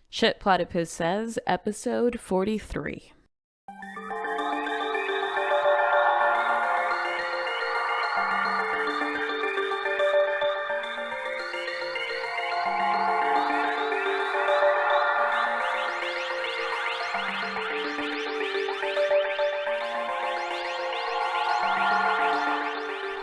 Shit Platypus Does, episode 43.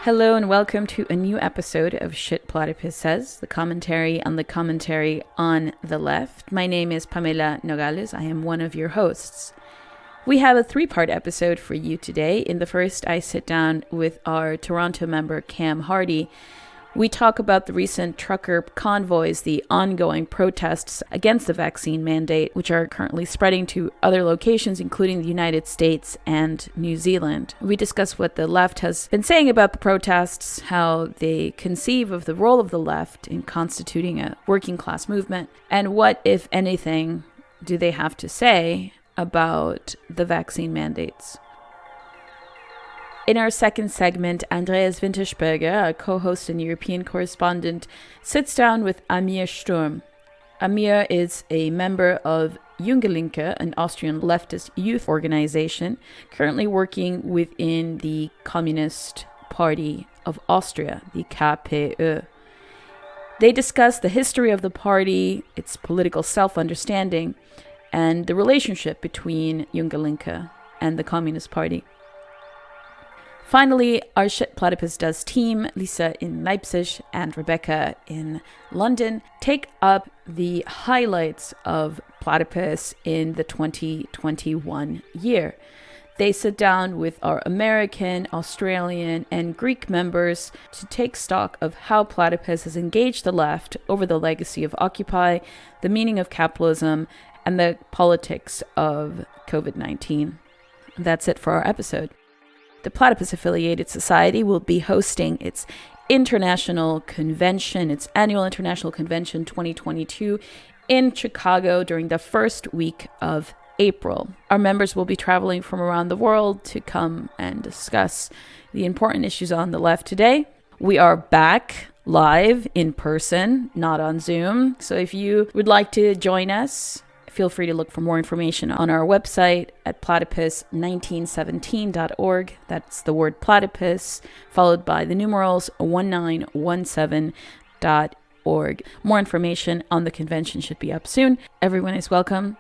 Hello and welcome to a new episode of Shit Platypus Says, the commentary on the commentary on the left. My name is Pamela Nogales. I am one of your hosts. We have a three-part episode for you today. In the first, I sit down with our Toronto member, Cam Hardy. We talk about the recent trucker convoys, the ongoing protests against the vaccine mandate, which are currently spreading to other locations, including the United States and New Zealand. We discuss what the left has been saying about the protests, how they conceive of the role of the left in constituting a working class movement, and what, if anything, do they have to say about the vaccine mandates. In our second segment, Andreas Winterberger, a co-host and European correspondent, sits down with Amir Sturm. Amir is a member of Junge Linke, an Austrian leftist youth organization, currently working within the Communist Party of Austria, the KPÖ. They discuss the history of the party, its political self-understanding, and the relationship between Junge Linke and the Communist Party. Finally, our Shit Platypus Does team, Lisa in Leipzig and Rebekah in London, take up the highlights of Platypus in the 2021 year. They sit down with our American, Australian, and Greek members to take stock of how Platypus has engaged the left over the legacy of Occupy, the meaning of capitalism, and the politics of COVID-19. That's it for our episode. The Platypus Affiliated Society will be hosting its international convention, its annual international convention 2022 in Chicago during the first week of April. Our members will be traveling from around the world to come and discuss the important issues on the left today. We are back live in person, not on Zoom. So if you would like to join us, feel free to look for more information on our website at platypus1917.org. That's the word platypus, followed by the numerals 1917.org. More information on the convention should be up soon. Everyone is welcome.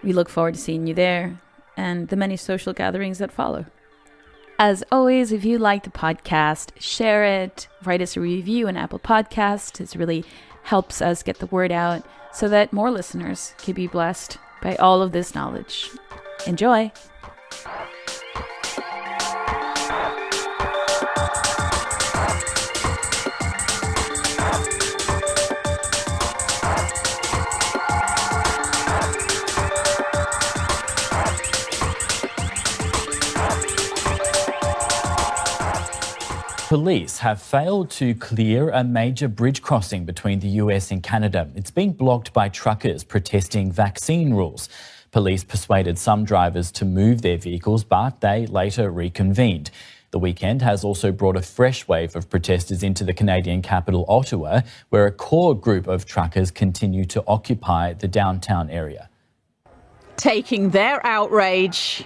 We look forward to seeing you there and the many social gatherings that follow. As always, if you like the podcast, share it, write us a review on Apple Podcasts. It really helps us get the word out, so that more listeners can be blessed by all of this knowledge. Enjoy! Police have failed to clear a major bridge crossing between the US and Canada. It's been blocked by truckers protesting vaccine rules. Police persuaded some drivers to move their vehicles, but they later reconvened. The weekend has also brought a fresh wave of protesters into the Canadian capital, Ottawa, where a core group of truckers continue to occupy the downtown area. Taking their outrage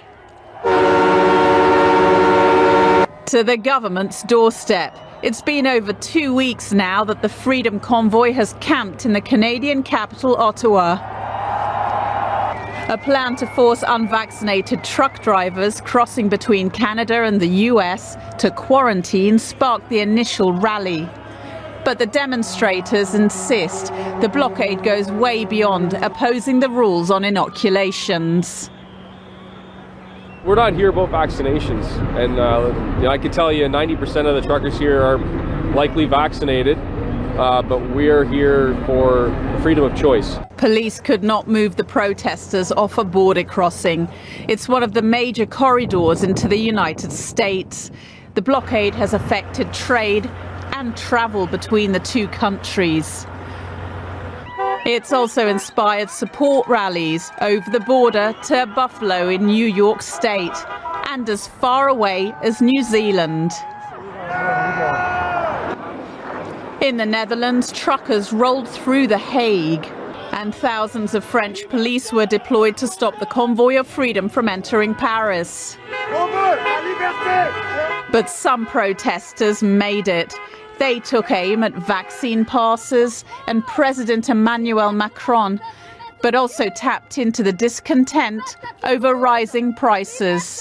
to the government's doorstep. It's been over 2 weeks now that the Freedom Convoy has camped in the Canadian capital, Ottawa. A plan to force unvaccinated truck drivers crossing between Canada and the US to quarantine sparked the initial rally. But the demonstrators insist the blockade goes way beyond opposing the rules on inoculations. We're not here about vaccinations, and I can tell you 90% of the truckers here are likely vaccinated, but we're here for freedom of choice. Police could not move the protesters off a border crossing. It's one of the major corridors into the United States. The blockade has affected trade and travel between the two countries. It's also inspired support rallies over the border to Buffalo in New York State and as far away as New Zealand. In the Netherlands, truckers rolled through The Hague And thousands of French police were deployed to stop the convoy of freedom from entering Paris. But some protesters made it. They took aim at vaccine passes and President Emmanuel Macron, but also tapped into the discontent over rising prices.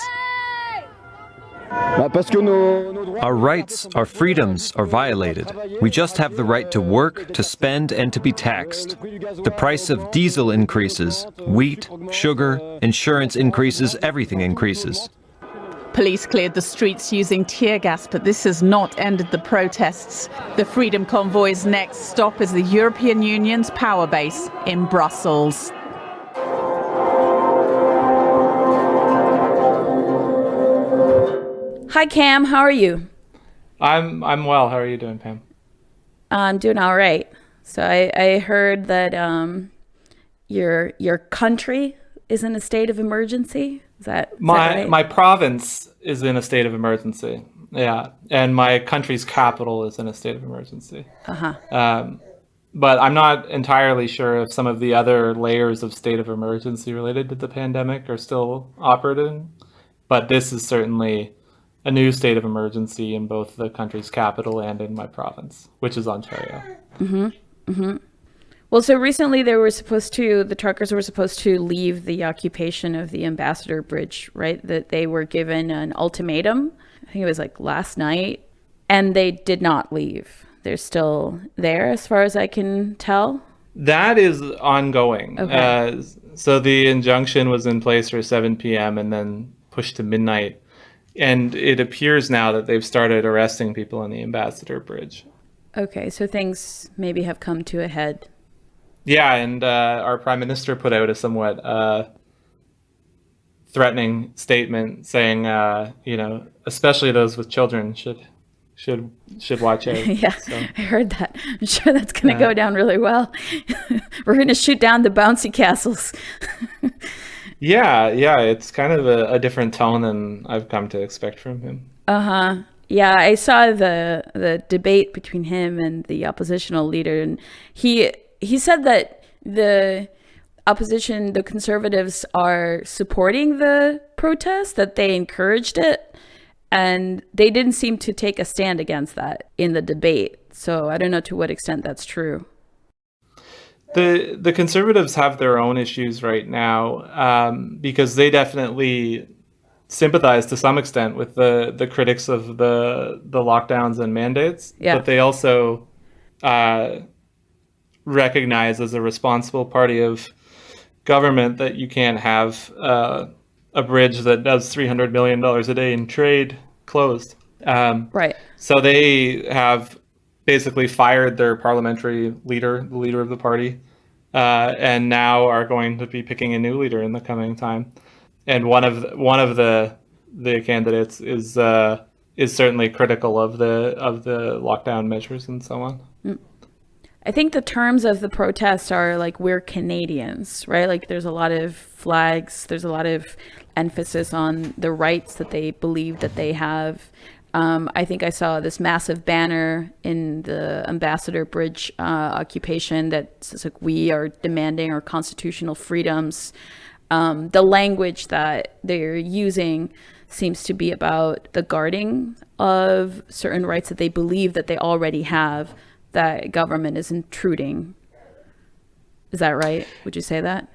Our rights, our freedoms are violated. We just have the right to work, to spend, and to be taxed. The price of diesel increases, wheat, sugar, insurance increases, everything increases. Police cleared the streets using tear gas, but this has not ended the protests. The Freedom Convoy's next stop is the European Union's power base in Brussels. Hi, Cam. How are you? I'm well. How are you doing, Pam? I'm doing all right. So I heard that your country is in a state of emergency. Is that right? My province is in a state of emergency. Yeah, and my country's capital is in a state of emergency. But I'm not entirely sure if some of the other layers of state of emergency related to the pandemic are still operating. But this is certainly a new state of emergency in both the country's capital and in my province, which is Ontario. Well, so recently the truckers were supposed to leave the occupation of the Ambassador Bridge, right? That they were given an ultimatum. I think it was like last night, and they did not leave. They're still there as far as I can tell. That is ongoing. Okay. So the injunction was in place for 7 p.m. and then pushed to midnight. And it appears now that they've started arresting people on the Ambassador Bridge. Okay, so things maybe have come to a head. Yeah, and our Prime Minister put out a somewhat threatening statement saying, especially those with children should watch out. Yeah, so. I heard that. I'm sure that's going to go down really well. We're going to shoot down the bouncy castles. Yeah, it's kind of a different tone than I've come to expect from him. Yeah, I saw the debate between him and the oppositional leader, and he said that the opposition, the Conservatives, are supporting the protest, that they encouraged it, and they didn't seem to take a stand against that in the debate. So I don't know to what extent that's true. The Conservatives have their own issues right now because they definitely sympathize to some extent with the critics of the lockdowns and mandates. Yeah. But they also recognize as a responsible party of government that you can't have a bridge that does $300 million a day in trade closed. Right. So they have basically fired their parliamentary leader, the leader of the party, and now are going to be picking a new leader in the coming time. And one of the candidates is certainly critical of the lockdown measures and so on. I think the terms of the protests are like, we're Canadians, right? Like there's a lot of flags, there's a lot of emphasis on the rights that they believe that they have. I think I saw this massive banner in the Ambassador Bridge occupation that says like, we are demanding our constitutional freedoms. The language that they're using seems to be about the guarding of certain rights that they believe that they already have, that government is intruding. Is that right? Would you say that?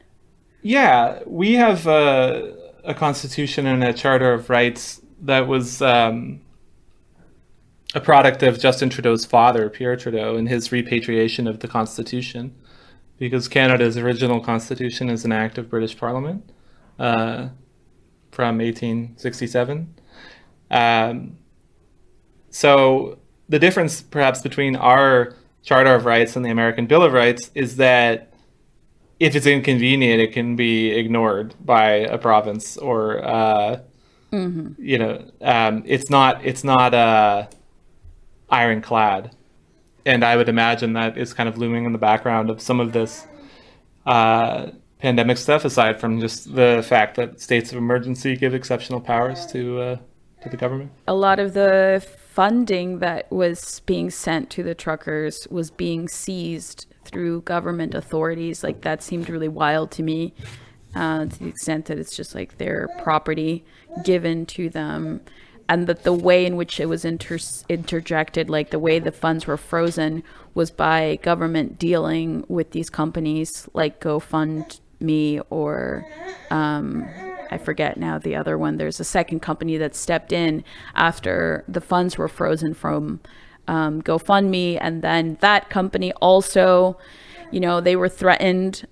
Yeah, we have a constitution and a charter of rights that was a product of Justin Trudeau's father, Pierre Trudeau, and his repatriation of the Constitution, because Canada's original Constitution is an act of British Parliament from 1867. So the difference perhaps between our Charter of Rights and the American Bill of Rights is that if it's inconvenient, it can be ignored by a province or, it's not ironclad. And I would imagine that is kind of looming in the background of some of this pandemic stuff, aside from just the fact that states of emergency give exceptional powers to the government. A lot of the funding that was being sent to the truckers was being seized through government authorities. Like, that seemed really wild to me, to the extent that it's just like their property given to them, and that the way in which it was interjected, like the way the funds were frozen, was by government dealing with these companies like GoFundMe or I forget now the other one. There's a second company that stepped in after the funds were frozen from GoFundMe, and then that company also, you know, they were threatened.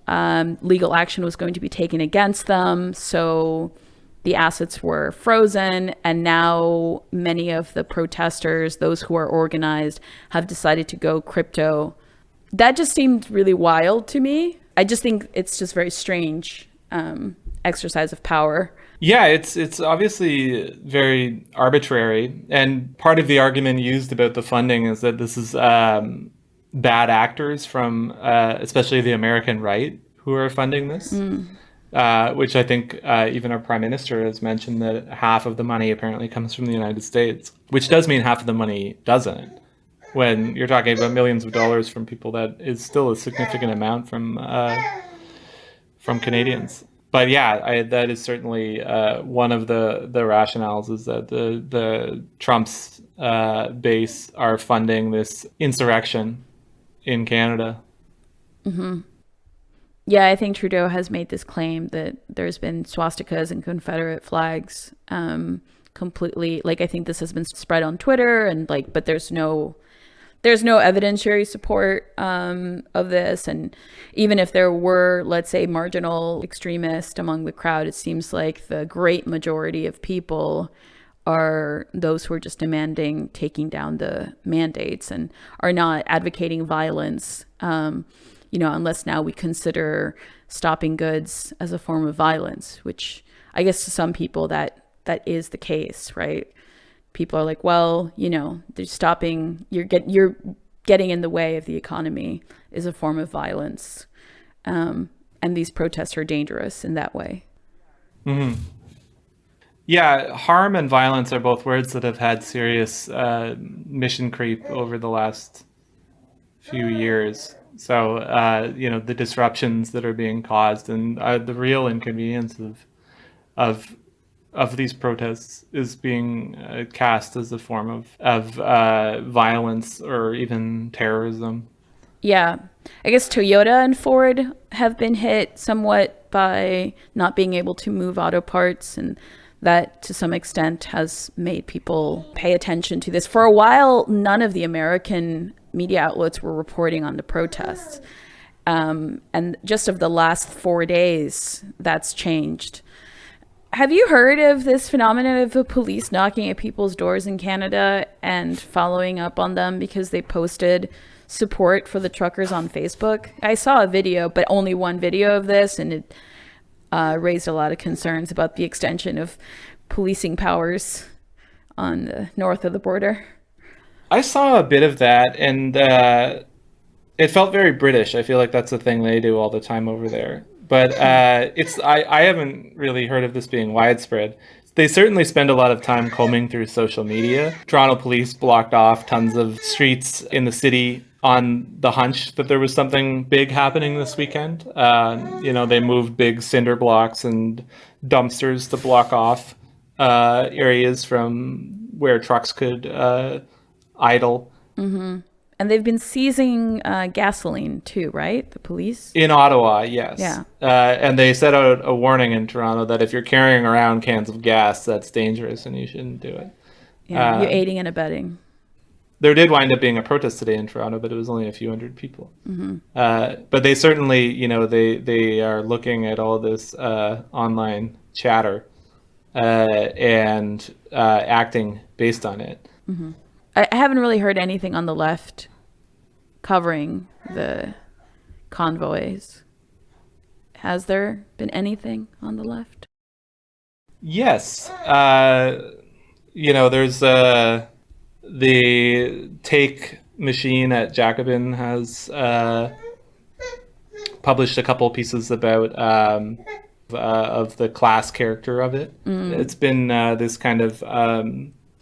Legal action was going to be taken against them, so the assets were frozen, and now many of the protesters, those who are organized, have decided to go crypto. That just seemed really wild to me. I just think it's just very strange exercise of power. Yeah, it's obviously very arbitrary, and part of the argument used about the funding is that this is bad actors from especially the American right who are funding this, which I think even our prime minister has mentioned that half of the money apparently comes from the United States, which does mean half of the money doesn't. When you're talking about millions of dollars from people, that is still a significant amount from Canadians. But yeah, that is certainly one of the rationales, is that the Trump's base are funding this insurrection in Canada. Mm-hmm. Yeah, I think Trudeau has made this claim that there's been swastikas and Confederate flags completely. Like, I think this has been spread on Twitter, and like, but there's no evidentiary support of this. And even if there were, let's say, marginal extremists among the crowd, it seems like the great majority of people are those who are just demanding taking down the mandates and are not advocating violence, you know, unless now we consider stopping goods as a form of violence, which I guess to some people that is the case, right? People are like, well, you know, they're stopping, you're getting in the way of the economy is a form of violence. And these protests are dangerous in that way. Mm-hmm. Yeah, harm and violence are both words that have had serious mission creep over the last few years. So, you know, the disruptions that are being caused and the real inconvenience of these protests is being cast as a form of violence or even terrorism. Yeah. I guess Toyota and Ford have been hit somewhat by not being able to move auto parts, and that to some extent has made people pay attention to this. For a while, none of the American media outlets were reporting on the protests. And just of the last 4 days, that's changed. Have you heard of this phenomenon of the police knocking at people's doors in Canada and following up on them because they posted support for the truckers on Facebook? I saw a video, but only one video of this, and it raised a lot of concerns about the extension of policing powers on the north of the border. I saw a bit of that, and it felt very British. I feel like that's a thing they do all the time over there. But I haven't really heard of this being widespread. They certainly spend a lot of time combing through social media. Toronto police blocked off tons of streets in the city on the hunch that there was something big happening this weekend. You know, they moved big cinder blocks and dumpsters to block off areas from where trucks could idle. Mm-hmm. And they've been seizing gasoline too, right? The police? In Ottawa, yes. Yeah. And they set out a warning in Toronto that if you're carrying around cans of gas, that's dangerous and you shouldn't do it. Yeah, you're aiding and abetting. There did wind up being a protest today in Toronto, but it was only a few hundred people. Mm-hmm. But they certainly, you know, they are looking at all this online chatter and acting based on it. Mm-hmm. I haven't really heard anything on the left covering the convoys. Has there been anything on the left? Yes. You know, there's the Take machine at Jacobin has published a couple pieces about of the class character of it. It's been this kind of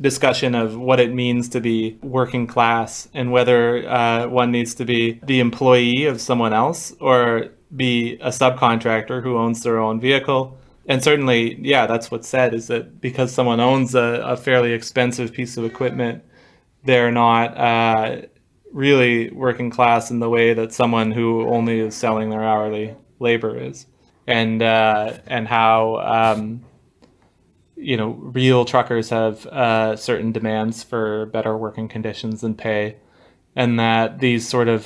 discussion of what it means to be working class and whether one needs to be the employee of someone else or be a subcontractor who owns their own vehicle. And certainly, yeah, that's what's said, is that because someone owns a fairly expensive piece of equipment, they're not really working class in the way that someone who only is selling their hourly labor is. And how real truckers have certain demands for better working conditions and pay, and that these sort of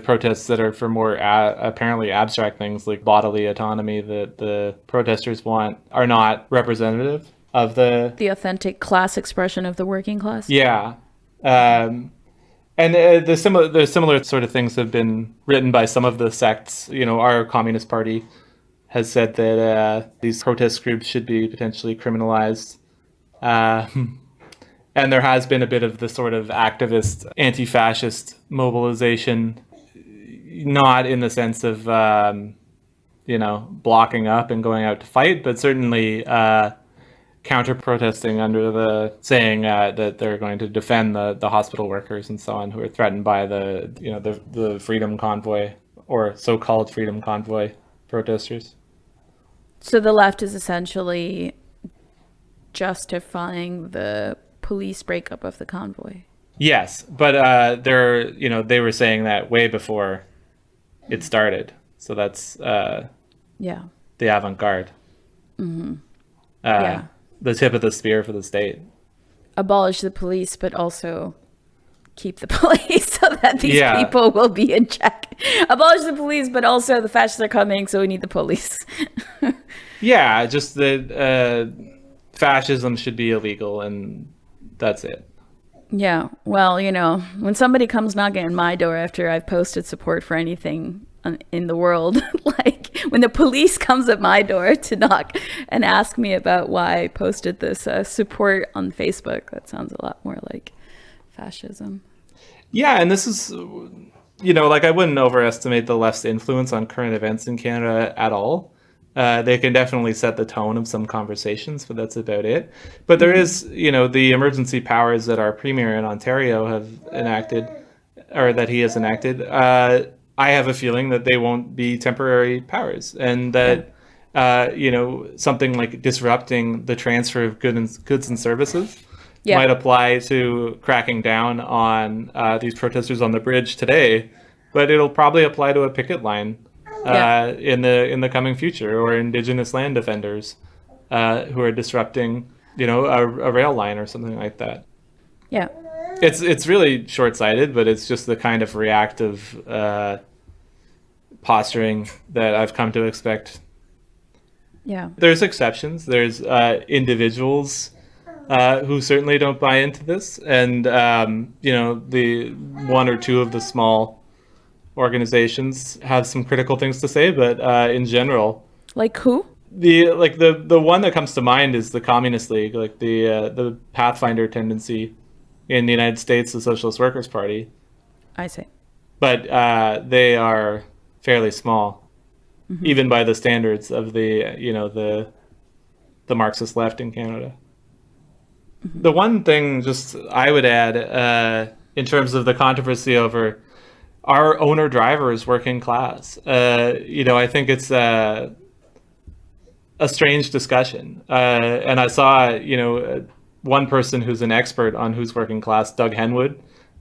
protests that are for more apparently abstract things like bodily autonomy that the protesters want are not representative of the authentic class expression of the working class. Yeah. And the similar sort of things have been written by some of the sects. Our Communist Party has said that these protest groups should be potentially criminalized. And there has been a bit of the sort of activist, anti-fascist mobilization, not in the sense of, blocking up and going out to fight, but certainly counter-protesting under the saying that they're going to defend the hospital workers and so on who are threatened by the Freedom Convoy or so-called Freedom Convoy protesters. So the left is essentially justifying the police breakup of the convoy. Yes, but they were saying that way before it started. So that's the avant-garde. Mm-hmm. The tip of the spear for the state. Abolish the police, but also keep the police so that these people will be in check. Abolish the police, but also the fascists are coming, so we need the police. Yeah, just that fascism should be illegal, and that's it. Yeah, well, when somebody comes knocking on my door after I've posted support for anything in the world, like when the police comes at my door to knock and ask me about why I posted this support on Facebook, that sounds a lot more like fascism. Yeah, and this is, I wouldn't overestimate the left's influence on current events in Canada at all. They can definitely set the tone of some conversations, but that's about it. But there is, the emergency powers that our premier in Ontario have enacted, or that he has enacted. I have a feeling that they won't be temporary powers, and that something like disrupting the transfer of goods and services might apply to cracking down on these protesters on the bridge today, but it'll probably apply to a picket line in the coming future, or Indigenous land defenders who are disrupting a rail line or something like that. Yeah. It's really short-sighted, but it's just the kind of reactive posturing that I've come to expect. Yeah. There's exceptions. There's individuals who certainly don't buy into this, and the one or two of the small organizations have some critical things to say, but in general, like who? The one that comes to mind is the Communist League, like the Pathfinder tendency in the United States, the Socialist Workers' Party. I see. But they are fairly small, even by the standards of the Marxist left in Canada. Mm-hmm. The one thing just I would add in terms of the controversy over are owner drivers working class, I think it's a strange discussion. And I saw, one person who's an expert on who's working class, Doug Henwood,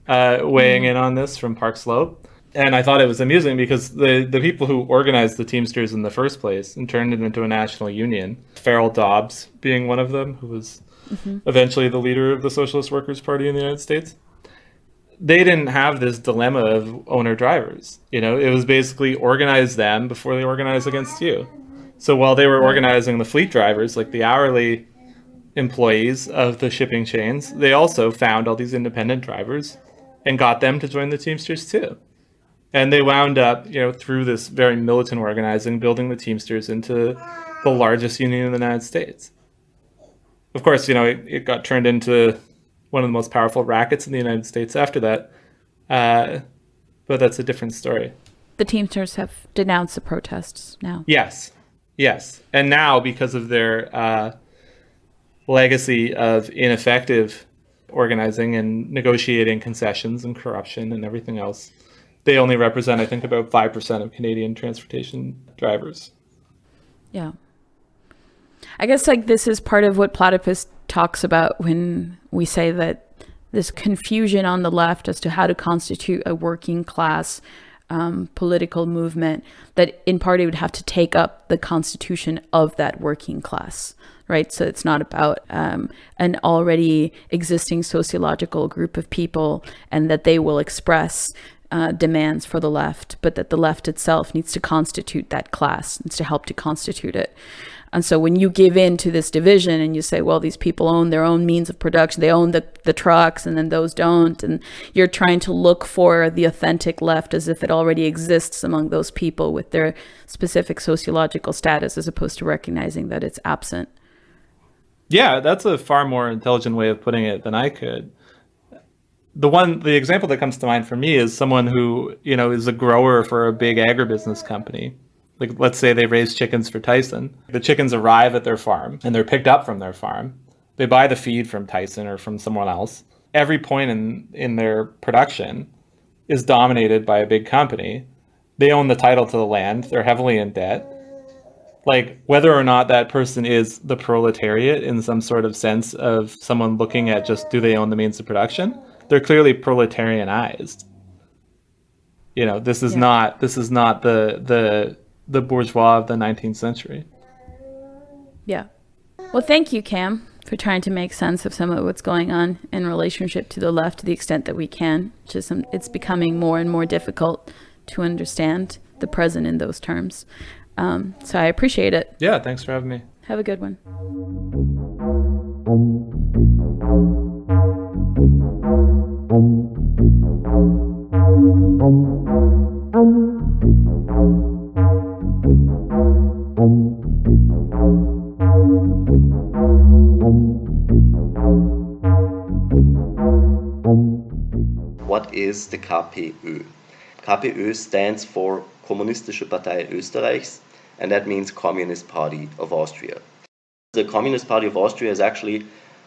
weighing in on this from Park Slope. And I thought it was amusing because the people who organized the Teamsters in the first place and turned it into a national union, Farrell Dobbs being one of them, who was eventually the leader of the Socialist Workers' Party in the United States, they didn't have this dilemma of owner drivers. It was basically organize them before they organize against you. So while they were organizing the fleet drivers, like the hourly employees of the shipping chains, they also found all these independent drivers and got them to join the Teamsters too. And they wound up, through this very militant organizing, building the Teamsters into the largest union in the United States. Of course, it got turned into one of the most powerful rackets in the United States after that. But that's a different story. The Teamsters have denounced the protests now. Yes. And now, because of their legacy of ineffective organizing and negotiating concessions and corruption and everything else. They only represent, I think, about 5% of Canadian transportation drivers. Yeah. I guess like this is part of what Platypus talks about when we say that this confusion on the left as to how to constitute a working class political movement, that in part it would have to take up the constitution of that working class, right? So it's not about an already existing sociological group of people and that they will express demands for the left, but that the left itself needs to constitute that class, needs to help to constitute it. And so when you give in to this division and you say, well, these people own their own means of production, they own the trucks and then those don't, and you're trying to look for the authentic left as if it already exists among those people with their specific sociological status, as opposed to recognizing that it's absent. Yeah, that's a far more intelligent way of putting it than I could. The example that comes to mind for me is someone who, is a grower for a big agribusiness company. Like, let's say they raise chickens for Tyson. The chickens arrive at their farm and they're picked up from their farm. They buy the feed from Tyson or from someone else. Every point in their production is dominated by a big company. They own the title to the land. They're heavily in debt. Like, whether or not that person is the proletariat in some sort of sense of someone looking at just, do they own the means of production? They're clearly proletarianized. This is not the bourgeois of the 19th century. Yeah. Well, thank you, Cam, for trying to make sense of some of what's going on in relationship to the left to the extent that we can. It's becoming more and more difficult to understand the present in those terms. So I appreciate it. Yeah, thanks for having me. Have a good one. What is the KPÖ? KPÖ stands for Kommunistische Partei Österreichs, and that means Communist Party of Austria. The Communist Party of Austria is actually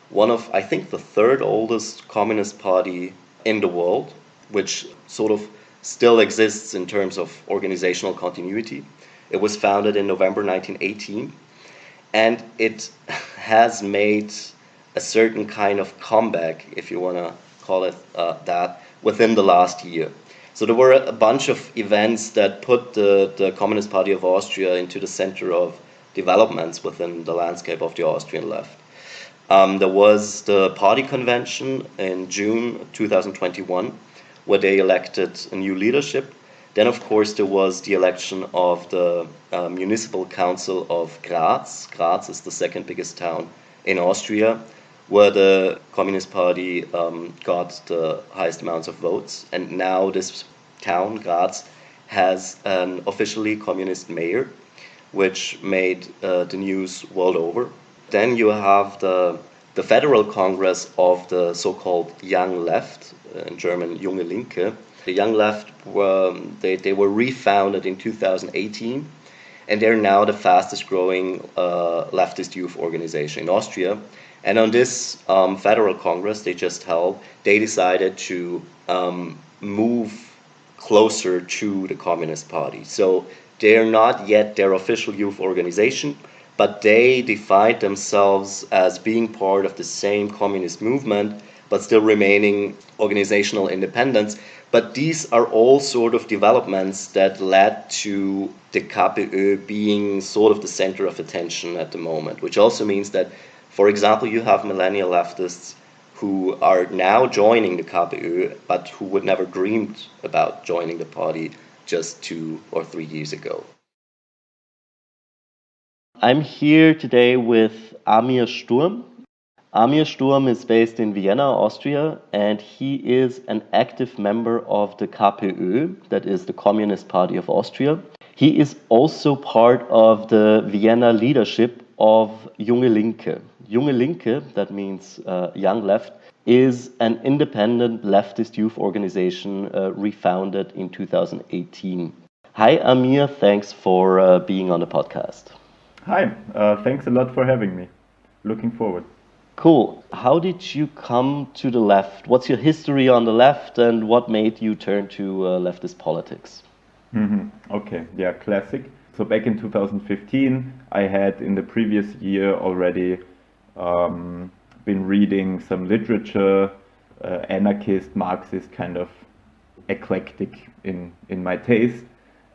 one of, I think, the third oldest communist party in the world, which sort of still exists in terms of organizational continuity. It was founded in November 1918, and it has made a certain kind of comeback, if you want to call it that, within the last year. So there were a bunch of events that put the Communist Party of Austria into the center of developments within the landscape of the Austrian left. There was the party convention in June 2021, where they elected a new leadership. Then, of course, there was the election of the municipal council of Graz. Graz is the second biggest town in Austria, where the Communist Party got the highest amounts of votes. And now this town, Graz, has an officially communist mayor, which made the news world over. Then you have the Federal Congress of the so-called Young Left, in German Junge Linke. The Young Left, they were refounded in 2018, and they're now the fastest growing leftist youth organization in Austria. And on this Federal Congress they just held, they decided to move closer to the Communist Party. So they're not yet their official youth organization, but they defined themselves as being part of the same communist movement, but still remaining organizational independence. But these are all sort of developments that led to the KPÖ being sort of the center of attention at the moment, which also means that, for example, you have millennial leftists who are now joining the KPÖ, but who would never dreamed about joining the party just 2 or 3 years ago. I'm here today with Amir Sturm. Amir Sturm is based in Vienna, Austria, and he is an active member of the KPÖ, that is the Communist Party of Austria. He is also part of the Vienna leadership of Junge Linke. Junge Linke, that means Young Left, is an independent leftist youth organization refounded in 2018. Hi Amir, thanks for being on the podcast. Hi, thanks a lot for having me. Looking forward. Cool. How did you come to the left? What's your history on the left, and what made you turn to leftist politics? Okay, yeah, classic. So back in 2015, I had in the previous year already been reading some literature, anarchist, Marxist, kind of eclectic in my taste.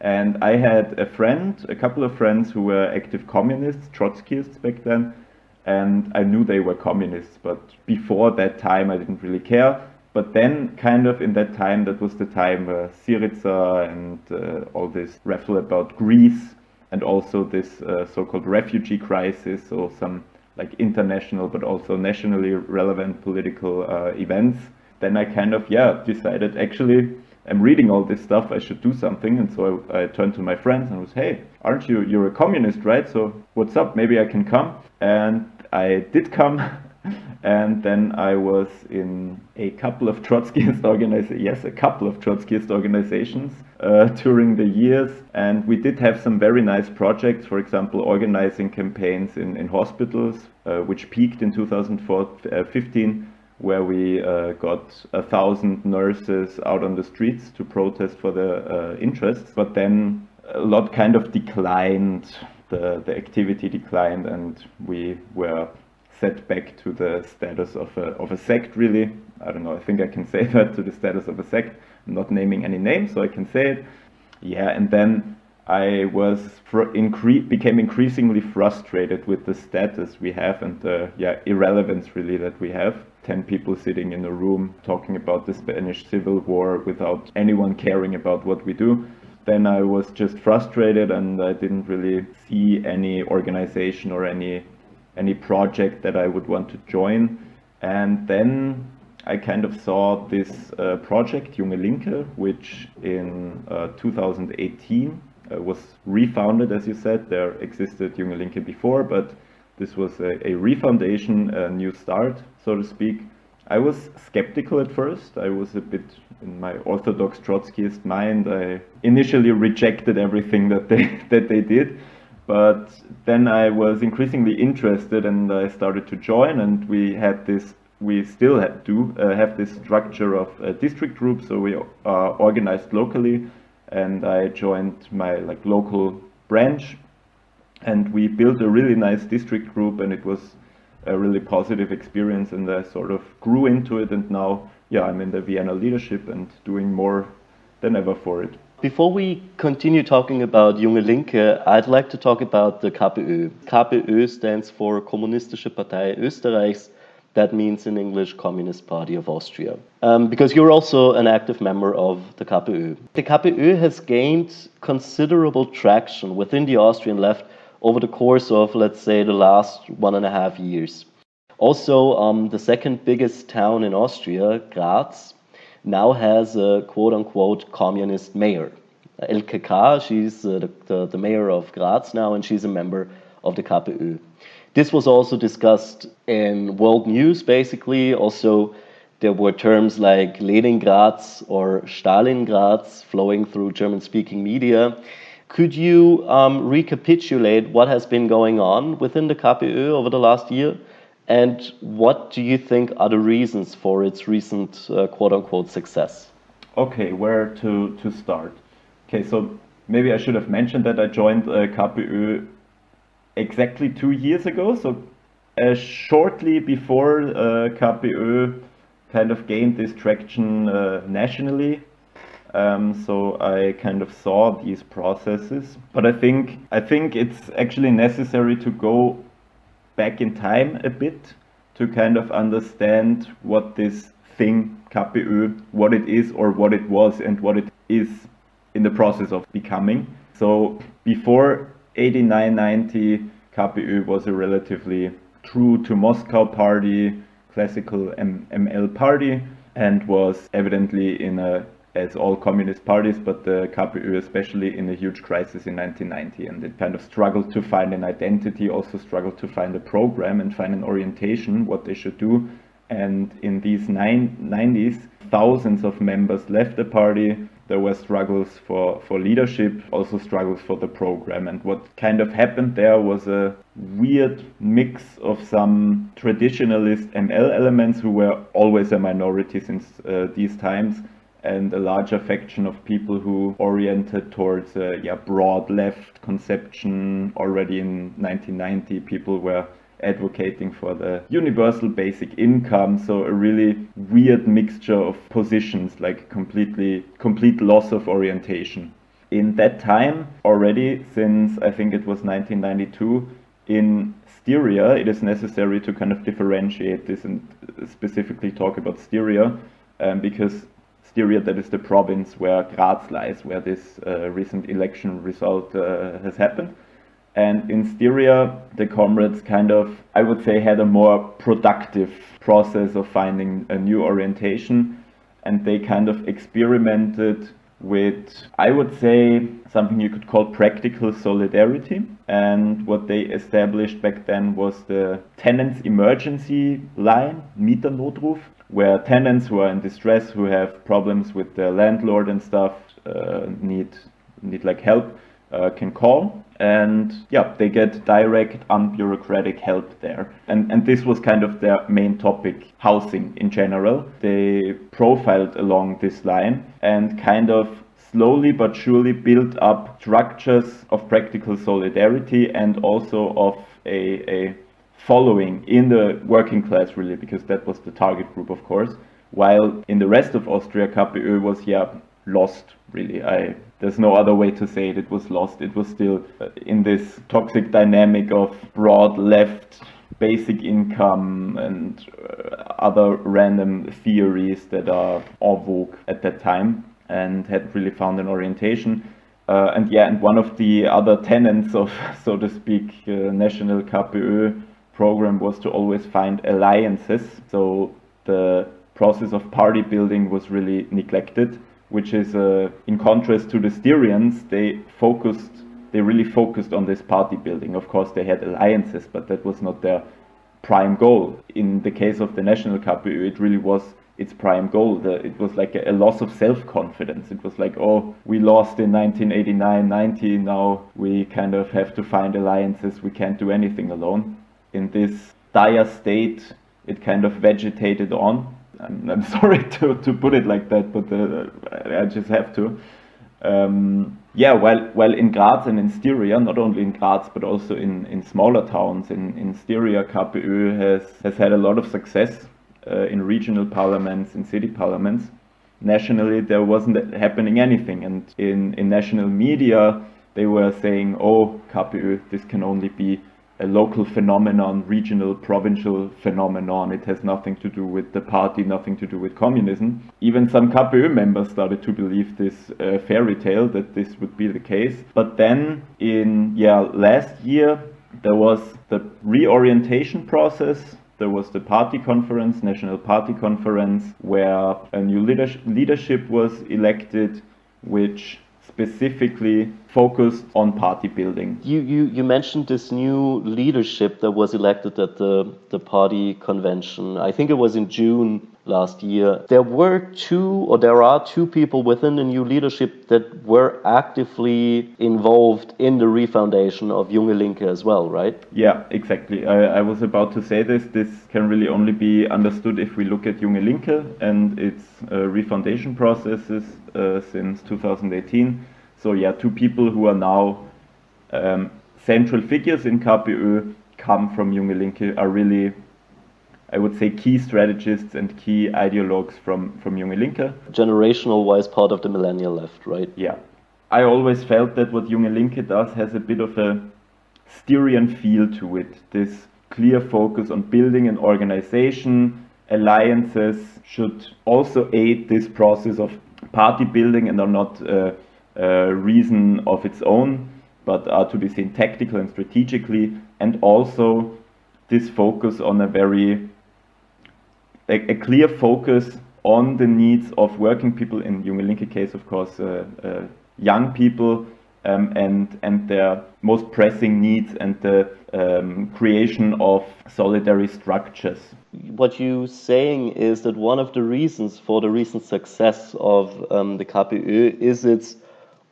And I had a couple of friends who were active communists, Trotskyists back then, and I knew they were communists, but before that time I didn't really care. But then kind of in that time, that was the time Syriza and all this raffle about Greece, and also this so-called refugee crisis, or some like international but also nationally relevant political events. Then I kind of decided, actually I'm reading all this stuff, I should do something. And so I turned to my friends and was, hey, aren't you're a communist, right? So what's up? Maybe I can come. And I did come. And then I was in a couple of Trotskyist organizations during the years. And we did have some very nice projects, for example, organizing campaigns in hospitals, which peaked in 2015. Where we got 1,000 nurses out on the streets to protest for their interests. But then a lot kind of declined, the activity declined, and we were set back to the status of a sect, really. I don't know, I think I can say that, to the status of a sect. I'm not naming any names, so I can say it. Yeah, and then I became increasingly frustrated with the status we have and the irrelevance really that we have. 10 people sitting in a room talking about the Spanish Civil War without anyone caring about what we do. Then I was just frustrated, and I didn't really see any organization or any project that I would want to join. And then I kind of saw this project, Junge Linke, which in 2018 was refounded, as you said. There existed Junge Linke before, but this was a refoundation, a new start, so to speak. I was skeptical at first. I was a bit, in my orthodox Trotskyist mind, I initially rejected everything that they did. But then I was increasingly interested, and I started to join, and we still have this structure of district groups, so we organized locally, and I joined my local branch, and we built a really nice district group, and it was a really positive experience, and I sort of grew into it, and now I'm in the Vienna leadership and doing more than ever for it. Before we continue talking about Junge Linke, I'd like to talk about the KPÖ. KPÖ stands for Kommunistische Partei Österreichs. That means in English, Communist Party of Austria. Because you're also an active member of the KPÖ. The KPÖ has gained considerable traction within the Austrian left over the course of, let's say, the last 1.5 years. Also, the second biggest town in Austria, Graz, now has a quote-unquote communist mayor. Elke K., she's the mayor of Graz now, and she's a member of the KPÖ. This was also discussed in world news, basically. Also, there were terms like Leningrad's or Stalingrad's flowing through German-speaking media. Could you recapitulate what has been going on within the KPÖ over the last year? And what do you think are the reasons for its recent quote-unquote success? Okay, where to start? Okay, so maybe I should have mentioned that I joined KPÖ exactly 2 years ago. So shortly before KPÖ kind of gained this traction nationally. So I kind of saw these processes. But I think it's actually necessary to go back in time a bit to kind of understand what this thing, KPÖ, what it is or what it was and what it is in the process of becoming. So before 89-90, KPÖ was a relatively true to Moscow party, classical ML party, and was evidently as all communist parties, but the KPÖ especially, in a huge crisis in 1990, and it kind of struggled to find an identity, also struggled to find a program and find an orientation, what they should do. And in these 90s, thousands of members left the party. There were struggles for leadership, also struggles for the program. And what kind of happened there was a weird mix of some traditionalist ML elements who were always a minority since these times, and a larger faction of people who oriented towards a broad left conception. Already in 1990, people were advocating for the universal basic income, so a really weird mixture of positions, like complete loss of orientation. In that time, already since I think it was 1992, in Styria, it is necessary to kind of differentiate this and specifically talk about Styria, because Styria, that is the province where Graz lies, where this recent election result has happened. And in Styria, the comrades kind of, I would say, had a more productive process of finding a new orientation. And they kind of experimented with, I would say, something you could call practical solidarity. And what they established back then was the tenants emergency line, Mieternotruf, where tenants who are in distress, who have problems with their landlord and stuff, need like help, can call. And they get direct, unbureaucratic help there. And this was kind of their main topic, housing in general. They profiled along this line and kind of slowly but surely built up structures of practical solidarity and also of a following in the working class, really, because that was the target group, of course. While in the rest of Austria, KPÖ was, lost, really. There's no other way to say it. It was lost. It was still in this toxic dynamic of broad left, basic income, and other random theories that are en vogue at that time, and hadn't really found an orientation. And one of the other tenets of, so to speak, national KPÖ program was to always find alliances. So the process of party building was really neglected, which is in contrast to the Styrians. They really focused on this party building. Of course, they had alliances, but that was not their prime goal. In the case of the national KPÖ, it really was its prime goal. It was like a loss of self-confidence. It was like, oh, we lost in 1989-90, now we kind of have to find alliances, we can't do anything alone. In this dire state, it kind of vegetated on. I'm sorry to put it like that, but I just have to. While in Graz and in Styria, not only in Graz but also in smaller towns, in Styria, KPÖ has had a lot of success in regional parliaments, in city parliaments. Nationally, there wasn't happening anything, and in national media, they were saying, oh, KPÖ, this can only be a local phenomenon, regional, provincial phenomenon. It has nothing to do with the party, nothing to do with communism. Even some KPÖ members started to believe this fairy tale, that this would be the case. But then in last year, there was the reorientation process. There was the party conference, national party conference, where a new leadership was elected, which specifically focused on party building. You mentioned this new leadership that was elected at the party convention. I think it was in June last year. There are two people within the new leadership that were actively involved in the refoundation of Junge Linke as well, right? Yeah, exactly. I was about to say this. This can really only be understood if we look at Junge Linke and its refoundation processes since 2018. So two people who are now central figures in KPÖ come from Junge Linke, are really, I would say, key strategists and key ideologues from Junge Linke. Generational wise part of the millennial left, right? Yeah. I always felt that what Junge Linke does has a bit of a Styrian feel to it. This clear focus on building an organization. Alliances should also aid this process of party building and are not reason of its own, but are to be seen tactical and strategically, and also this focus on a clear focus on the needs of working people, in Junge Linke case, of course, young people, and their most pressing needs and the creation of solidary structures. What you're saying is that one of the reasons for the recent success of the KPÖ is its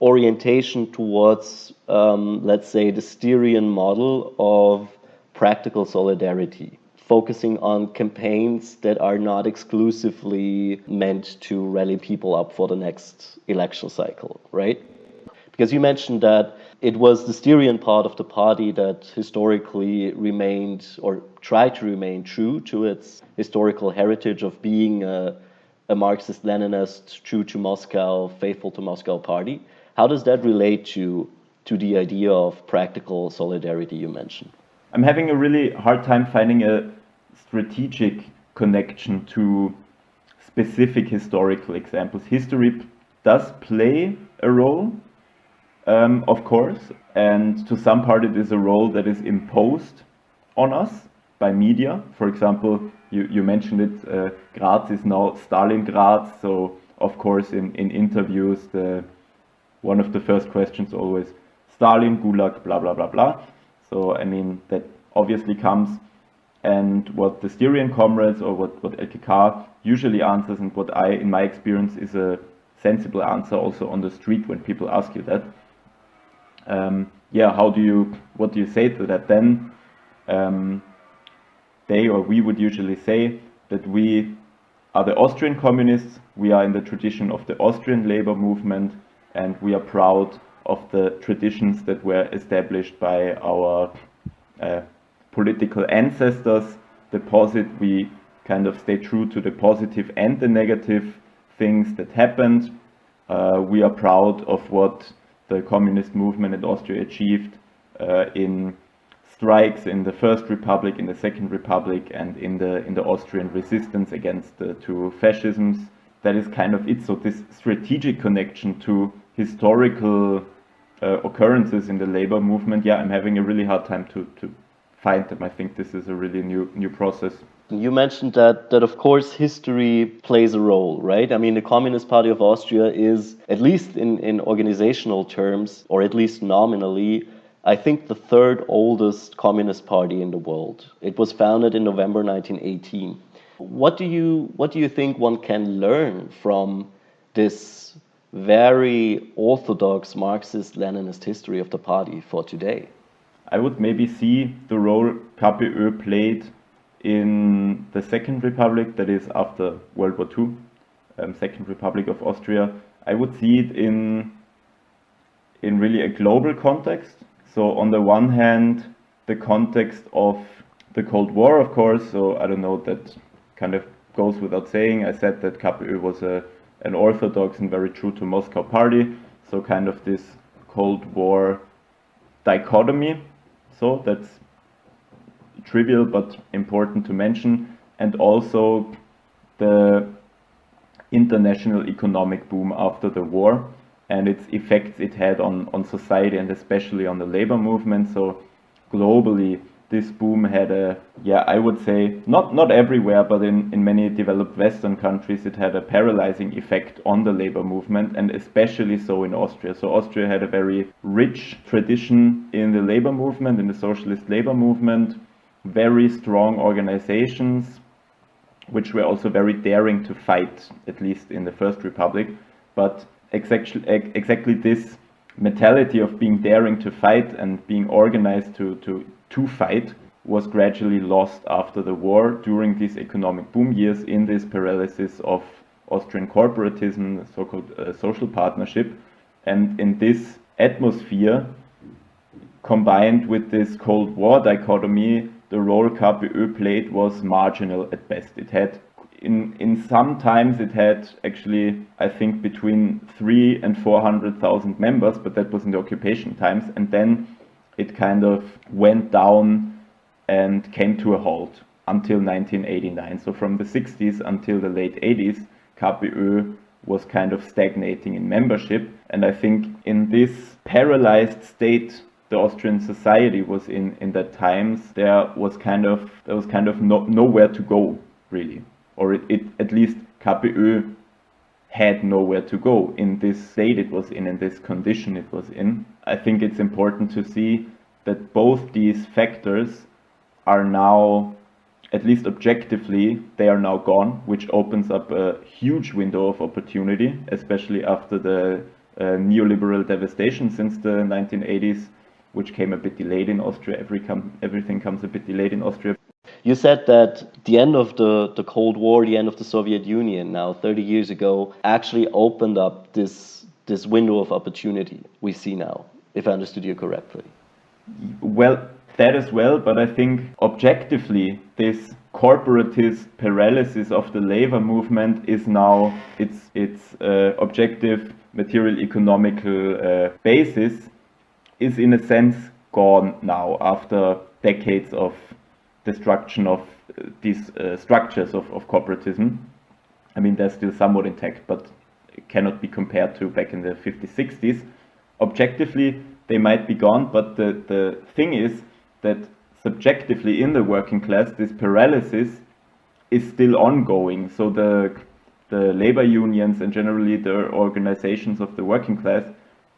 orientation towards, let's say, the Styrian model of practical solidarity, focusing on campaigns that are not exclusively meant to rally people up for the next election cycle, right? Because you mentioned that it was the Styrian part of the party that historically remained or tried to remain true to its historical heritage of being a Marxist-Leninist, true to Moscow, faithful to Moscow party. How does that relate to the idea of practical solidarity you mentioned? I'm having a really hard time finding a strategic connection to specific historical examples. History does play a role, of course, and to some part it is a role that is imposed on us by media. For example, you mentioned it, Graz is now Stalingrad, so of course in interviews one of the first questions always, Stalin, Gulag, blah, blah, blah, blah. So, I mean, that obviously comes, and what the Styrian comrades or what LKK usually answers, and what in my experience, is a sensible answer also on the street when people ask you that. What do you say to that? Then we would usually say that we are the Austrian communists, we are in the tradition of the Austrian labor movement, and we are proud of the traditions that were established by our political ancestors. We kind of stay true to the positive and the negative things that happened. We are proud of what the communist movement in Austria achieved in strikes in the First Republic, in the Second Republic, and in the Austrian resistance against the two fascisms. That is kind of it. So this strategic connection to historical occurrences in the labor movement, I'm having a really hard time to find them. I think this is a really new process. You mentioned that of course history plays a role, right? I mean, the Communist Party of Austria is, at least in organizational terms, or at least nominally, I think the third oldest communist party in the world. It was founded in November 1918. What do you think one can learn from this very orthodox Marxist-Leninist history of the party for today? I would maybe see the role KPÖ played in the Second Republic, that is after World War II, Second Republic of Austria. I would see it in really a global context. So on the one hand, the context of the Cold War, of course, so I don't know, that kind of goes without saying. I said that KPÖ was an orthodox and very true to Moscow party, so kind of this Cold War dichotomy. So that's trivial but important to mention. And also the international economic boom after the war and its effects it had on society and especially on the labor movement. So globally, this boom had I would say, not everywhere, but in many developed Western countries, it had a paralyzing effect on the labor movement, and especially so in Austria. So Austria had a very rich tradition in the labor movement, in the socialist labor movement, very strong organizations, which were also very daring to fight, at least in the First Republic. But exactly this mentality of being daring to fight and being organized to fight was gradually lost after the war during these economic boom years, in this paralysis of Austrian corporatism, so-called social partnership. And in this atmosphere, combined with this Cold War dichotomy, the role KPÖ played was marginal at best. It had, in some times, it had actually, I think, between 300,000 and 400,000 members, but that was in the occupation times. And then it kind of went down and came to a halt until 1989. So from the 60s until the late 80s, KPÖ was kind of stagnating in membership. And I think in this paralyzed state the Austrian society was in that times, there was kind of nowhere to go, really. Or it at least KPÖ had nowhere to go in this state it was in this condition it was in. I think it's important to see that both these factors are now, at least objectively, they are now gone, which opens up a huge window of opportunity, especially after the neoliberal devastation since the 1980s, which came a bit delayed in Austria. Everything comes a bit delayed in Austria. You said that the end of the Cold War, the end of the Soviet Union, now 30 years ago, actually opened up this window of opportunity we see now, if I understood you correctly. Well, that as well, but I think objectively this corporatist paralysis of the labor movement is now its objective material economical basis is in a sense gone now after decades of destruction of these structures of corporatism. I mean, they're still somewhat intact, but it cannot be compared to back in the 50s, 60s. Objectively, they might be gone, but the thing is that subjectively in the working class, this paralysis is still ongoing. So the labor unions and generally the organizations of the working class,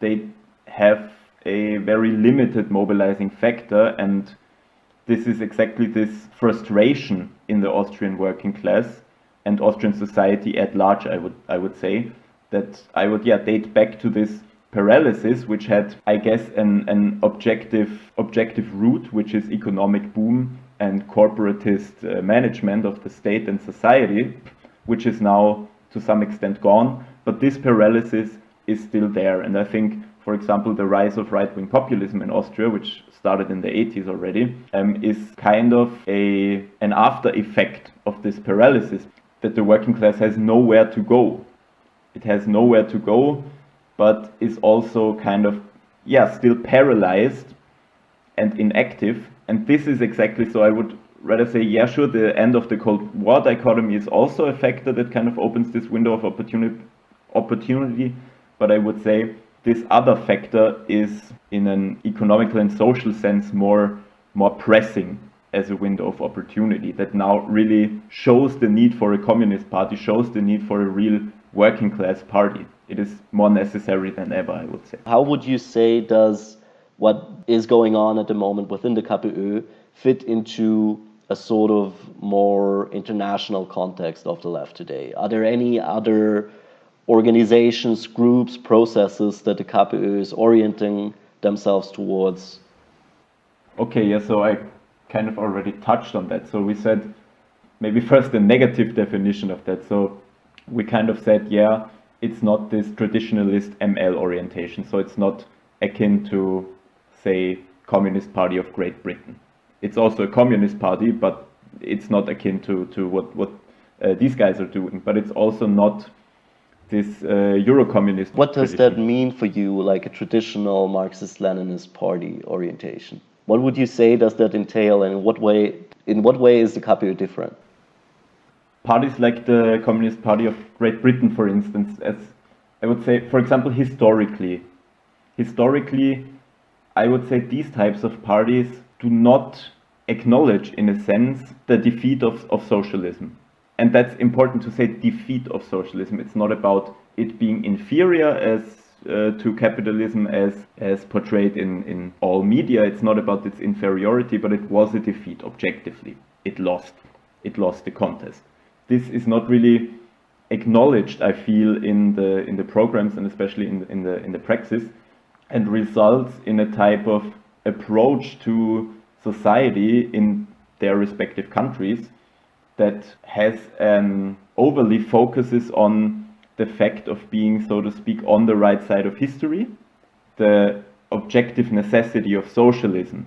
they have a very limited mobilizing factor, and this is exactly this frustration in the Austrian working class and Austrian society at large, I would say, that I would date back to this paralysis, which had, I guess, an objective root, which is economic boom and corporatist management of the state and society, which is now to some extent gone. But this paralysis is still there. And I think, for example, the rise of right-wing populism in Austria, which started in the 80s already, is kind of an after effect of this paralysis, that the working class has nowhere to go. It has nowhere to go, but is also kind of, still paralyzed and inactive. And this is exactly, so I would rather say, sure, the end of the Cold War dichotomy is also a factor that kind of opens this window of opportunity, but I would say this other factor is, in an economical and social sense, more pressing as a window of opportunity that now really shows the need for a communist party, shows the need for a real working class party. It is more necessary than ever, I would say. How would you say does what is going on at the moment within the KPÖ fit into a sort of more international context of the left today? Are there any other organizations, groups, processes that the KPÖ is orienting themselves towards? Okay, so I kind of already touched on that. So we said maybe first the negative definition of that. So we kind of said, it's not this traditionalist ML orientation. So it's not akin to, say, Communist Party of Great Britain. It's also a communist party, but it's not akin to what these guys are doing. But it's also not this Euro-communist. What does that mean for you, like a traditional Marxist-Leninist party orientation? What would you say does that entail, and in what way is the KPÖ different? Parties like the Communist Party of Great Britain, for instance, as I would say, for example, historically, I would say these types of parties do not acknowledge, in a sense, the defeat of socialism. And that's important to say, defeat of socialism. It's not about it being inferior to capitalism as portrayed in all media. It's not about its inferiority, but it was a defeat objectively. It lost the contest. This is not really acknowledged, I feel, in the programs and especially in the praxis, and results in a type of approach to society in their respective countries that has overly focuses on the fact of being, so to speak, on the right side of history, the objective necessity of socialism,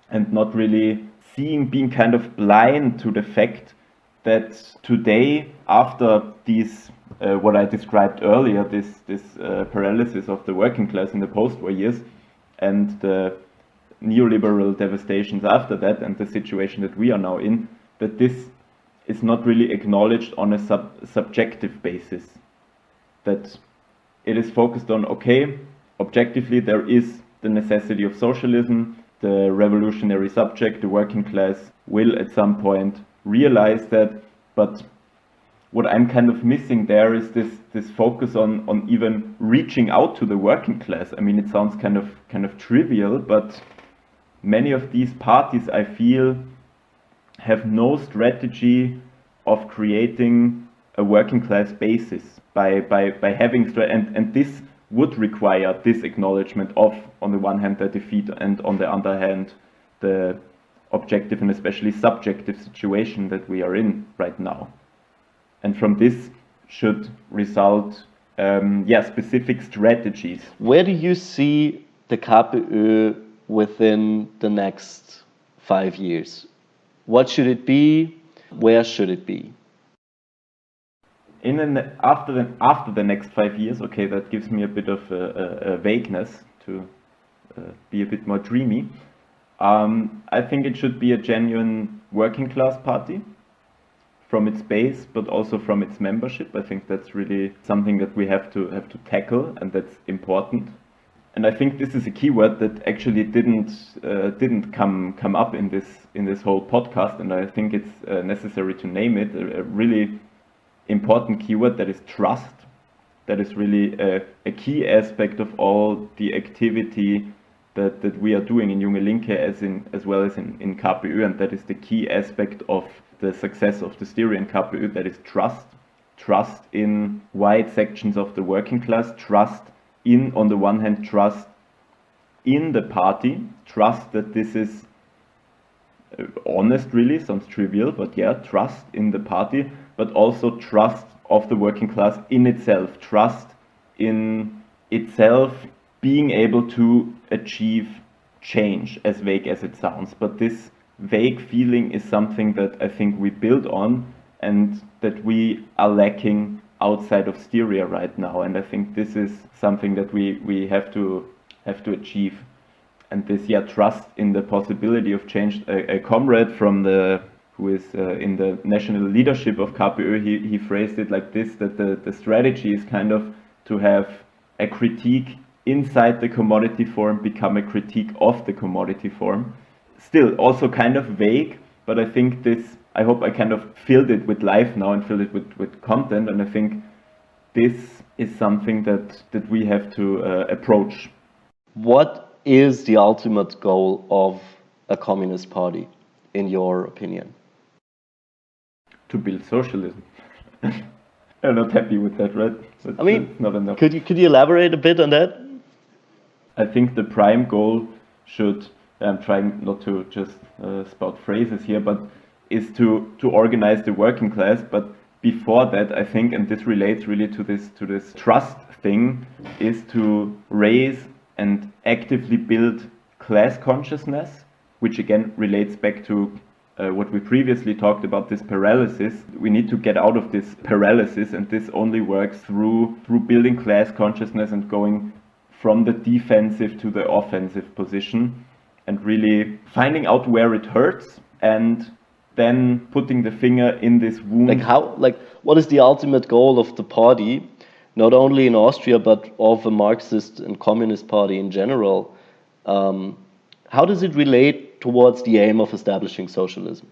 and not really being kind of blind to the fact that today, after these, what I described earlier, this paralysis of the working class in the post-war years, and the neoliberal devastations after that, and the situation that we are now in, that this is not really acknowledged on a subjective basis. That it is focused on, okay, objectively there is the necessity of socialism, the revolutionary subject, the working class will at some point realize that, but what I'm kind of missing there is this focus on even reaching out to the working class. I mean, it sounds kind of trivial, but many of these parties, I feel, have no strategy of creating a working class basis by having and this would require this acknowledgement of, on the one hand, the defeat, and on the other hand, the objective and especially subjective situation that we are in right now. And from this should result specific strategies. Where do you see the KPÖ within the next 5 years? What should it be? Where should it be? After the next 5 years, okay, that gives me a bit of a vagueness to be a bit more dreamy. I think it should be a genuine working class party from its base, but also from its membership. I think that's really something that we have to tackle, and that's important. And I think this is a keyword that actually didn't come up in this whole podcast, and I think it's necessary to name it. A really important keyword, that is trust. That is really a key aspect of all the activity that we are doing in Junge Linke as well as in KPÖ, and that is the key aspect of the success of the Styrian KPÖ. That is trust. Trust in wide sections of the working class, trust in, on the one hand, trust in the party, trust that this is honest, really, sounds trivial, but yeah, trust in the party, but also trust of the working class in itself, trust in itself being able to achieve change, as vague as it sounds. But this vague feeling is something that I think we build on and that we are lacking outside of Styria right now. And I think this is something that we have to achieve. And this, trust in the possibility of change. A comrade from who is in the national leadership of KPÖ, he phrased it like this, that the strategy is kind of to have a critique inside the commodity form become a critique of the commodity form. Still also kind of vague, but I think I hope I kind of filled it with life now and filled it with content, and I think this is something that we have to approach. What is the ultimate goal of a communist party, in your opinion? To build socialism. I'm not happy with that, right? That's not enough. Could you elaborate a bit on that? I think the prime goal should, I'm trying not to just spout phrases here, but is to organize the working class. But before that, I think, and this relates really to this trust thing, is to raise and actively build class consciousness, which again relates back to what we previously talked about, this paralysis. We need to get out of this paralysis, and this only works through building class consciousness and going from the defensive to the offensive position, and really finding out where it hurts and then putting the finger in this wound. What is the ultimate goal of the party, not only in Austria but of a Marxist and Communist Party in general? How does it relate towards the aim of establishing socialism?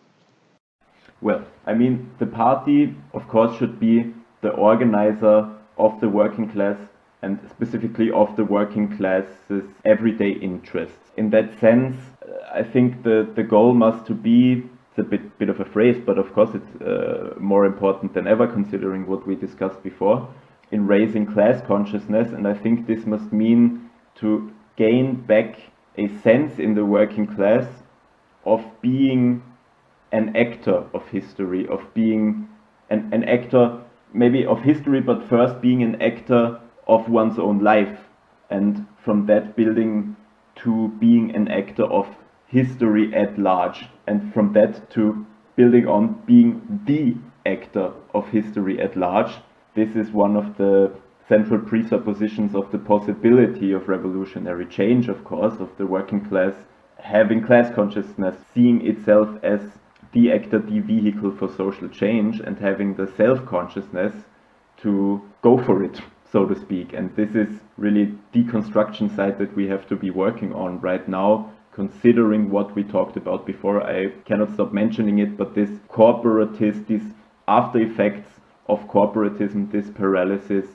Well, I mean, the party, of course, should be the organizer of the working class, and specifically of the working class's everyday interests. In that sense, I think the goal must to be, it's a bit of a phrase, but of course it's more important than ever considering what we discussed before, in raising class consciousness. And I think this must mean to gain back a sense in the working class of being an actor of history, of being an actor maybe of history, but first being an actor of one's own life, and from that building to being an actor of history at large, and from that to building on being the actor of history at large. This is one of the central presuppositions of the possibility of revolutionary change, of course, of the working class having class consciousness, seeing itself as the actor, the vehicle for social change, and having the self-consciousness to go for it, so to speak. And this is really the construction side that we have to be working on right now, considering what we talked about before. I cannot stop mentioning it, but this corporatist, these after effects of corporatism, this paralysis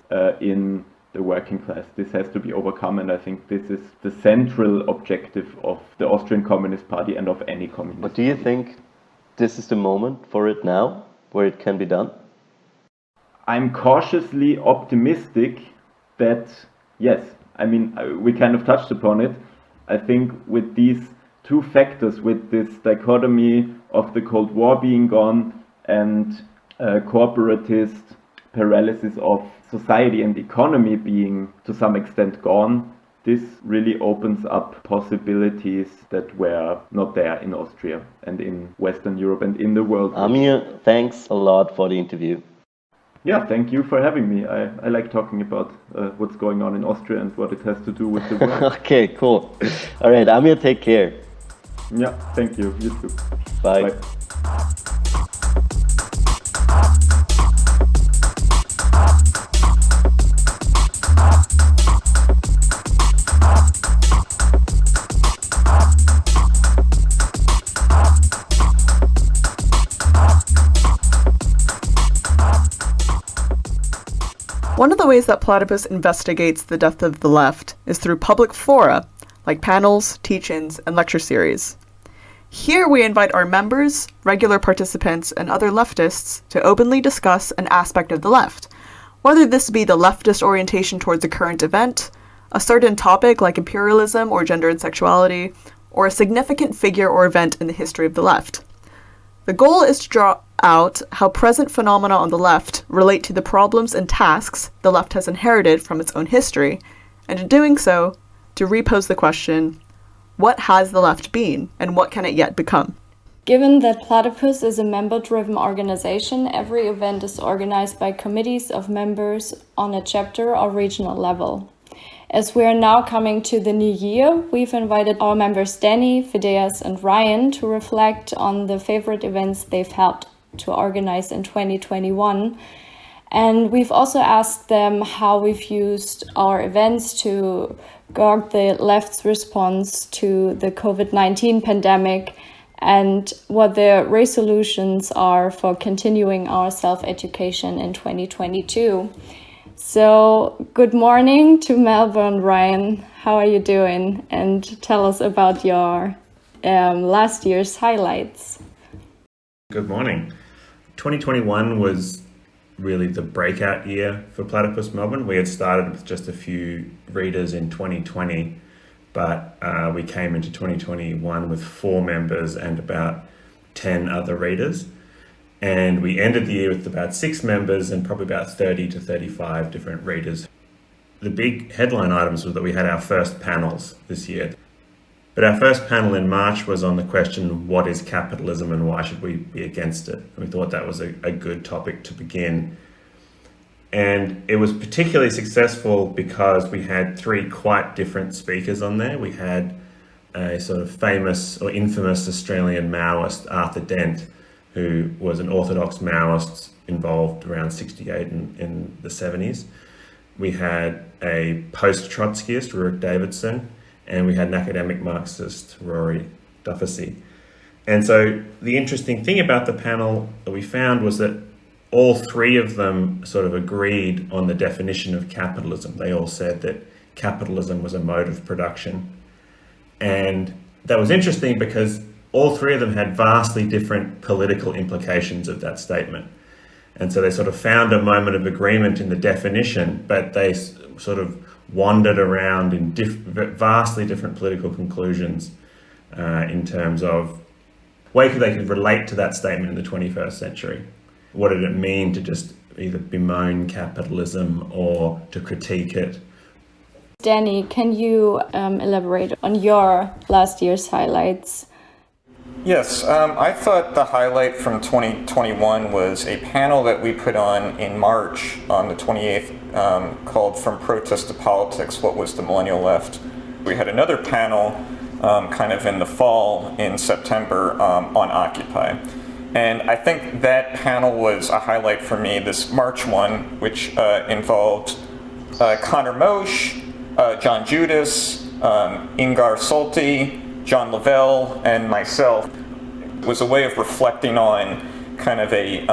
in the working class. This has to be overcome, and I think this is the central objective of the Austrian Communist Party and of any communist But do you think this is the moment for it now, where it can be done? I'm cautiously optimistic that, yes, I mean, we kind of touched upon it. I think with these two factors, with this dichotomy of the Cold War being gone and corporatist paralysis of society and economy being to some extent gone, this really opens up possibilities that were not there in Austria and in Western Europe and in the world. Amir, thanks a lot for the interview. Yeah, thank you for having me. I like talking about what's going on in Austria and what it has to do with the world. Okay, cool. All right, Amir, take care. Yeah, thank you. You too. Bye. Bye. One of the ways that Platypus investigates the death of the left is through public fora, like panels, teach-ins, and lecture series. Here we invite our members, regular participants, and other leftists to openly discuss an aspect of the left, whether this be the leftist orientation towards a current event, a certain topic like imperialism or gender and sexuality, or a significant figure or event in the history of the left. The goal is to draw out how present phenomena on the left relate to the problems and tasks the left has inherited from its own history, and in doing so, to repose the question, what has the left been, and what can it yet become? Given that Platypus is a member-driven organization, every event is organized by committees of members on a chapter or regional level. As we are now coming to the new year, we've invited our members Danny, Phedias, and Ryan to reflect on the favorite events they've helped to organize in 2021. And we've also asked them how we've used our events to guard the left's response to the COVID-19 pandemic and what their resolutions are for continuing our self-education in 2022. So, good morning to Melbourne, Ryan. How are you doing? And tell us about your last year's highlights. Good morning. 2021 was really the breakout year for Platypus Melbourne. We had started with just a few readers in 2020, but we came into 2021 with 4 members and about 10 other readers. And we ended the year with about 6 members and probably about 30 to 35 different readers. The big headline items were that we had our first panels this year. But our first panel in March was on the question, what is capitalism and why should we be against it? And we thought that was a good topic to begin. And it was particularly successful because we had 3 quite different speakers on there. We had a sort of famous or infamous Australian Maoist, Arthur Dent, who was an orthodox Maoist involved around 68 in the 70s. We had a post-Trotskyist, Rurik Davidson, and we had an academic Marxist, Rory Dufficy. And so the interesting thing about the panel that we found was that all 3 of them sort of agreed on the definition of capitalism. They all said that capitalism was a mode of production. And that was interesting because all 3 of them had vastly different political implications of that statement. And so they sort of found a moment of agreement in the definition, but they sort of wandered around in vastly different political conclusions in terms of way they could relate to that statement in the 21st century. What did it mean to just either bemoan capitalism or to critique it? Danny, can you elaborate on your last year's highlights? Yes, I thought the highlight from 2021 was a panel that we put on in March on the 28th called From Protest to Politics, What Was the Millennial Left? We had another panel kind of in the fall in September on Occupy. And I think that panel was a highlight for me, this March one, which involved Connor Moshe, John Judas, Ingar Solti, John Lavelle, and myself. It was a way of reflecting on kind of a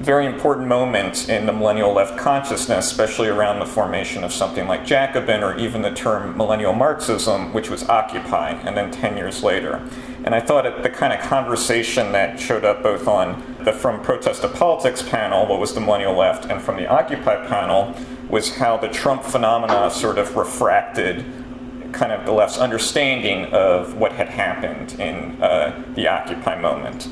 very important moment in the millennial left consciousness, especially around the formation of something like Jacobin or even the term millennial Marxism, which was Occupy, and then 10 years later. And I thought the kind of conversation that showed up both on the From Protest to Politics panel, what was the millennial left, and from the Occupy panel, was how the Trump phenomena sort of refracted kind of the left's understanding of what had happened in the Occupy moment.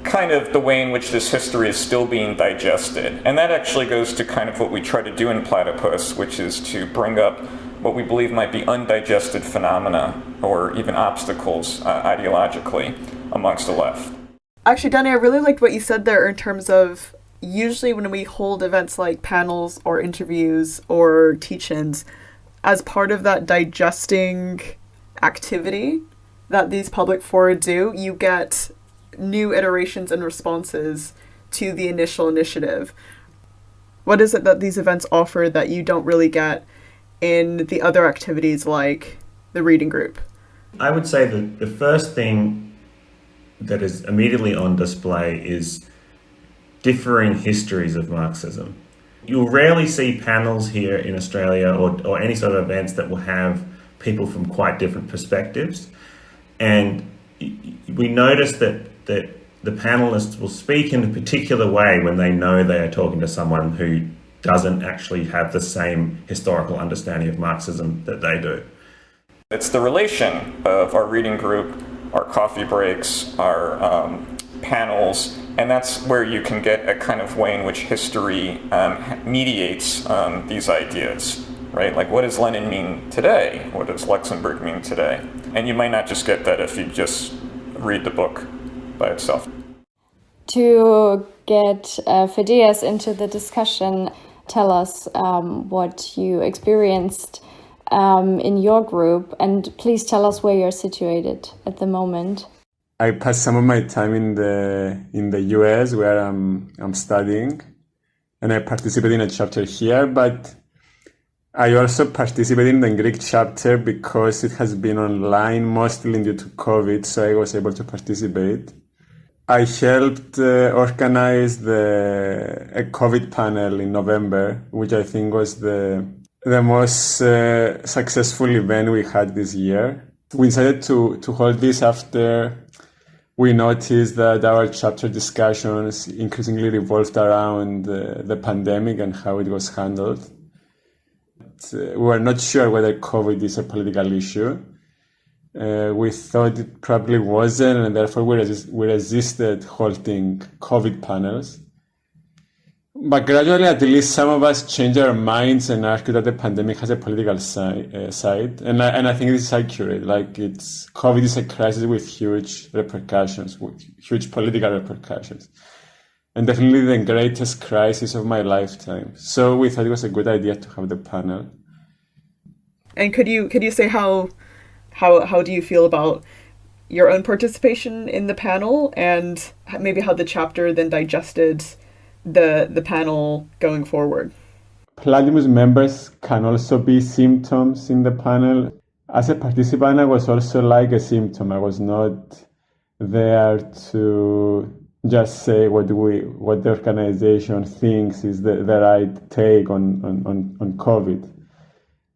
Kind of the way in which this history is still being digested. And that actually goes to kind of what we try to do in Platypus, which is to bring up what we believe might be undigested phenomena or even obstacles ideologically amongst the left. Actually, Danny, I really liked what you said there in terms of usually when we hold events like panels or interviews or teach-ins, as part of that digesting activity that these public fora do, you get new iterations and responses to the initial initiative. What is it that these events offer that you don't really get in the other activities like the reading group? I would say that the first thing that is immediately on display is differing histories of Marxism. You'll rarely see panels here in Australia or any sort of events that will have people from quite different perspectives. And we notice that the panelists will speak in a particular way when they know they are talking to someone who doesn't actually have the same historical understanding of Marxism that they do. It's the relation of our reading group, our coffee breaks, our panels, and that's where you can get a kind of way in which history mediates these ideas, right? Like, what does Lenin mean today? What does Luxemburg mean today? And you might not just get that if you just read the book by itself. To get Phedias into the discussion, tell us what you experienced in your group, and please tell us where you're situated at the moment. I passed some of my time in the US where I'm studying, and I participated in a chapter here, but I also participated in the Greek chapter because it has been online mostly due to COVID, so I was able to participate. I helped organize a COVID panel in November, which I think was the most successful event we had this year. We decided to hold this after we noticed that our chapter discussions increasingly revolved around the pandemic and how it was handled. We were not sure whether COVID is a political issue. We thought it probably wasn't, and therefore we resisted holding COVID panels. But gradually, at least some of us changed our minds and argued that the pandemic has a political side. And I think this is accurate. Like, COVID is a crisis with huge repercussions, with huge political repercussions. And definitely the greatest crisis of my lifetime. So we thought it was a good idea to have the panel. And could you say how do you feel about your own participation in the panel, and maybe how the chapter then digested the panel going forward? Platypus members can also be symptoms in the panel. As a participant, I was also like a symptom. I was not there to just say what the organization thinks is the right take on COVID.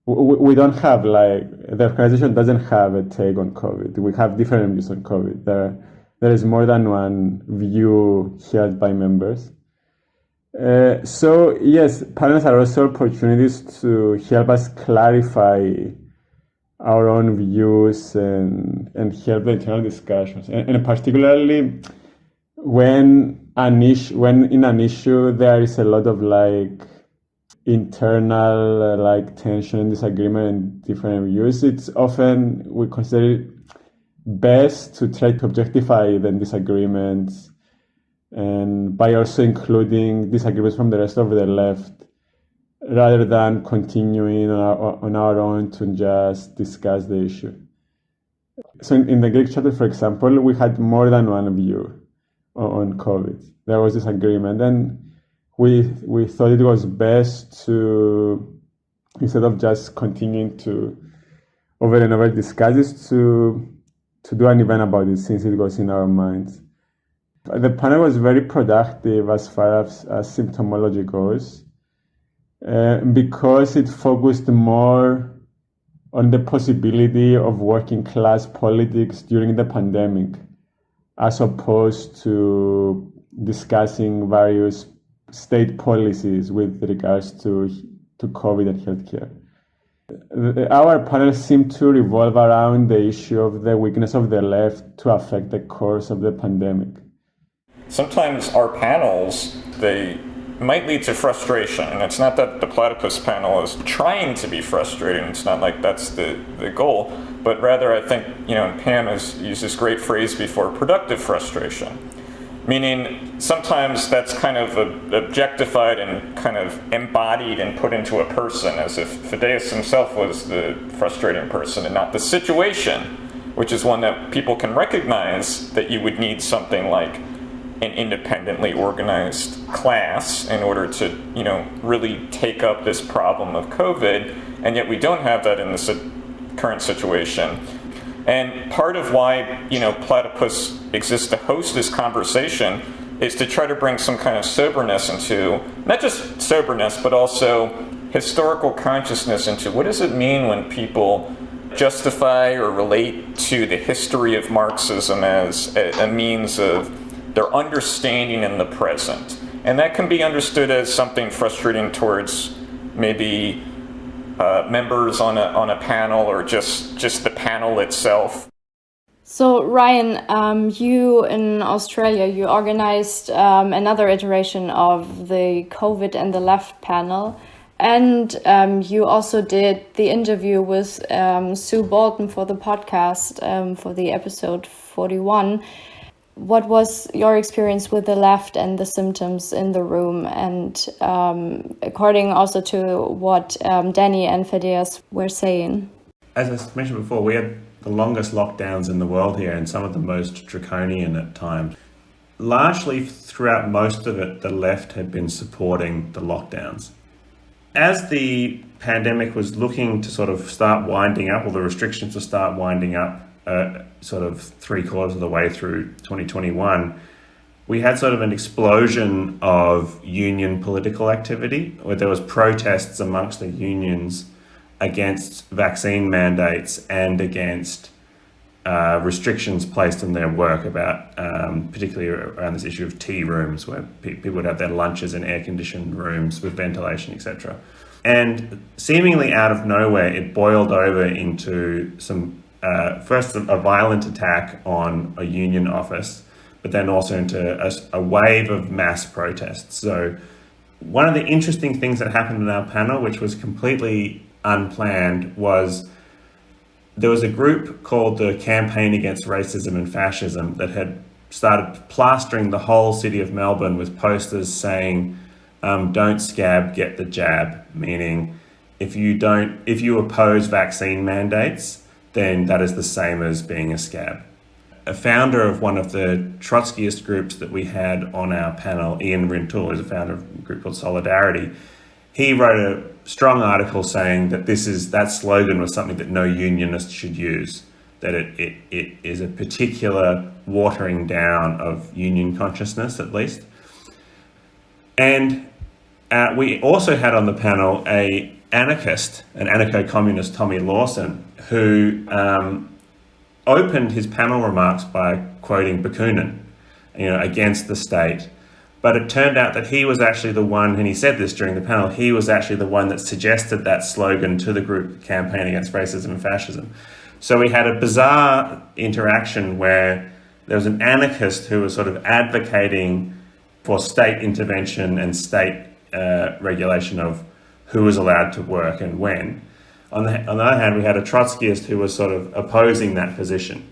We don't have, the organization doesn't have a take on COVID. We have different views on COVID. There is more than one view held by members. So yes, panels are also opportunities to help us clarify our own views and help the internal discussions. And particularly when in an issue there is a lot of internal tension and disagreement and different views, it's often we consider it best to try to objectify the disagreements, and by also including disagreements from the rest of the left, rather than continuing on our own to just discuss the issue. So in the Greek chapter, for example, we had more than one view on COVID. There was disagreement, and we thought it was best to, instead of just continuing to over and over discuss this, to do an event about it, since it was in our minds. The panel was very productive as far as symptomology goes, because it focused more on the possibility of working class politics during the pandemic, as opposed to discussing various state policies with regards to COVID and healthcare. Our panel seemed to revolve around the issue of the weakness of the left to affect the course of the pandemic. Sometimes our panels, they might lead to frustration, and it's not that the Platypus panel is trying to be frustrating, it's not like that's the goal, but rather I think, and Pam has used this great phrase before, productive frustration. Meaning sometimes that's kind of objectified and kind of embodied and put into a person, as if Phedias himself was the frustrating person and not the situation, which is one that people can recognize that you would need something like an independently organized class in order to, really take up this problem of COVID, and yet we don't have that in the current situation. And part of why, Platypus exists to host this conversation is to try to bring some kind of soberness into, not just soberness, but also historical consciousness into what does it mean when people justify or relate to the history of Marxism as a means of their understanding in the present. And that can be understood as something frustrating towards maybe members on a panel, or just the panel itself. So Ryan, you in Australia, you organized another iteration of the COVID and the Left panel, and you also did the interview with Sue Bolton for the podcast for the episode 41. What was your experience with the left and the symptoms in the room? And according also to what Danny and Phedias were saying. As I mentioned before, we had the longest lockdowns in the world here, and some of the most draconian at times. Largely throughout most of it, the left had been supporting the lockdowns. As the pandemic was looking to sort of start winding up, or the restrictions to start winding up, sort of 3/4 of the way through 2021, we had sort of an explosion of union political activity, where there was protests amongst the unions against vaccine mandates and against restrictions placed on their work, about particularly around this issue of tea rooms, where people would have their lunches in air-conditioned rooms with ventilation, etc. And seemingly out of nowhere, it boiled over into some first a violent attack on a union office, but then also into a wave of mass protests. So one of the interesting things that happened in our panel, which was completely unplanned, was there was a group called the Campaign Against Racism and Fascism that had started plastering the whole city of Melbourne with posters saying, don't scab, get the jab, meaning if you oppose vaccine mandates, then that is the same as being a scab. A founder of one of the Trotskyist groups that we had on our panel, Ian Rintoul, is a founder of a group called Solidarity. He wrote a strong article saying that that slogan was something that no unionist should use, that it is a particular watering down of union consciousness, at least. And we also had on the panel an anarcho-communist, Tommy Lawson, who opened his panel remarks by quoting Bakunin, against the state. But it turned out that he was actually the one, and he said this during the panel, he was actually the one that suggested that slogan to the group Campaign Against Racism and Fascism. So we had a bizarre interaction where there was an anarchist who was sort of advocating for state intervention and state regulation of who was allowed to work and when. On the other hand, we had a Trotskyist who was sort of opposing that position.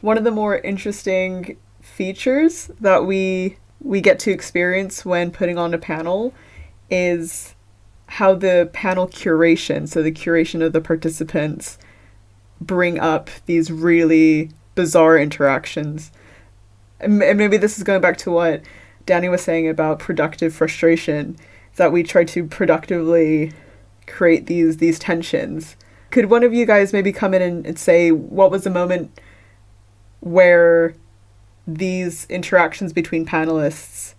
One of the more interesting features that we get to experience when putting on a panel is how the panel curation, so the curation of the participants, bring up these really bizarre interactions. And maybe this is going back to what Danny was saying about productive frustration, that we try to productively create these tensions. Could one of you guys maybe come in and say what was the moment where these interactions between panelists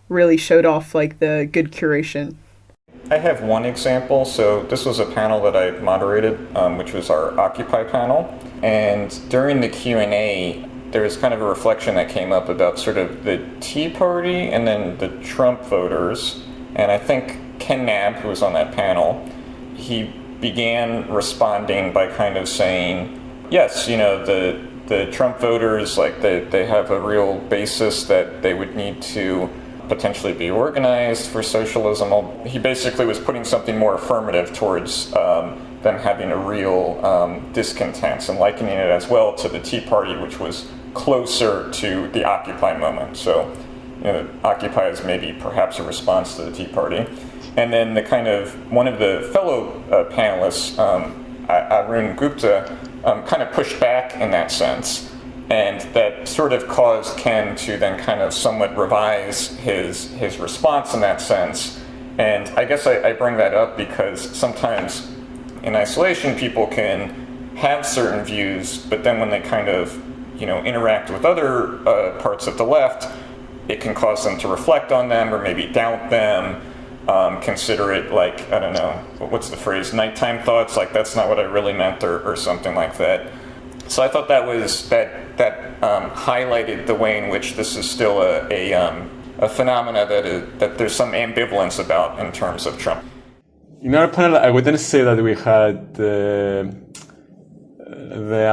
really showed off like the good curation? I have one example. So this was a panel that I moderated, which was our Occupy panel. And during the Q&A, there was kind of a reflection that came up about sort of the Tea Party and then the Trump voters. And I think Ken Knabb, who was on that panel, he began responding by kind of saying, yes, the Trump voters, like they have a real basis that they would need to potentially be organized for socialism. He basically was putting something more affirmative towards them having a real discontent and likening it as well to the Tea Party, which was closer to the Occupy moment. So Occupy is maybe perhaps a response to the Tea Party. And then one of the fellow panelists, Arun Gupta, kind of pushed back in that sense. And that sort of caused Ken to then kind of somewhat revise his response in that sense. And I guess I bring that up because sometimes in isolation people can have certain views, but then when they kind of interact with other parts of the left, it can cause them to reflect on them or maybe doubt them, consider it like, I don't know, what's the phrase, nighttime thoughts, like that's not what I really meant or something like that. So I thought that highlighted the way in which this is still a phenomena that there's some ambivalence about in terms of Trump. In our panel, I wouldn't say that we had the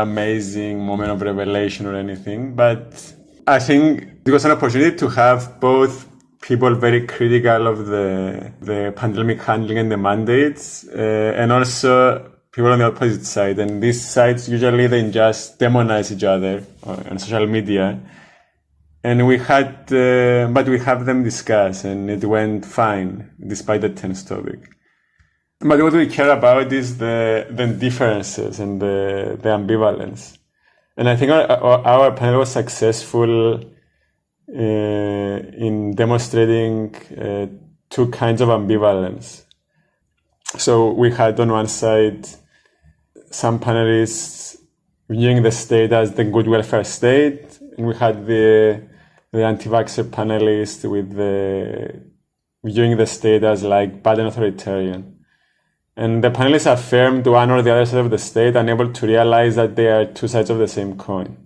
amazing moment of revelation or anything, but I think it was an opportunity to have both people very critical of the pandemic handling and the mandates, and also people on the opposite side. And these sides usually they just demonize each other on social media. And we have them discuss, and it went fine despite the tense topic. But what we care about is the differences and the ambivalence. And I think our panel was successful in demonstrating two kinds of ambivalence. So we had on one side some panelists viewing the state as the good welfare state, and we had the anti-vaxxer panelists viewing the state as like bad and authoritarian. And the panelists affirmed one or the other side of the state, unable to realize that they are two sides of the same coin.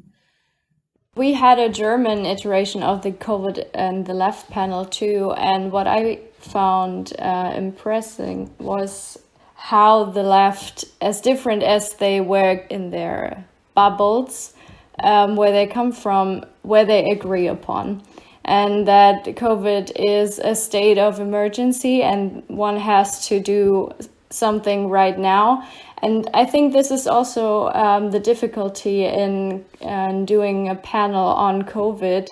We had a German iteration of the COVID and the left panel too, and what I found impressive was how the left, as different as they were in their bubbles, where they come from, where they agree upon. And that COVID is a state of emergency and one has to do something right now. And I think this is also the difficulty in doing a panel on COVID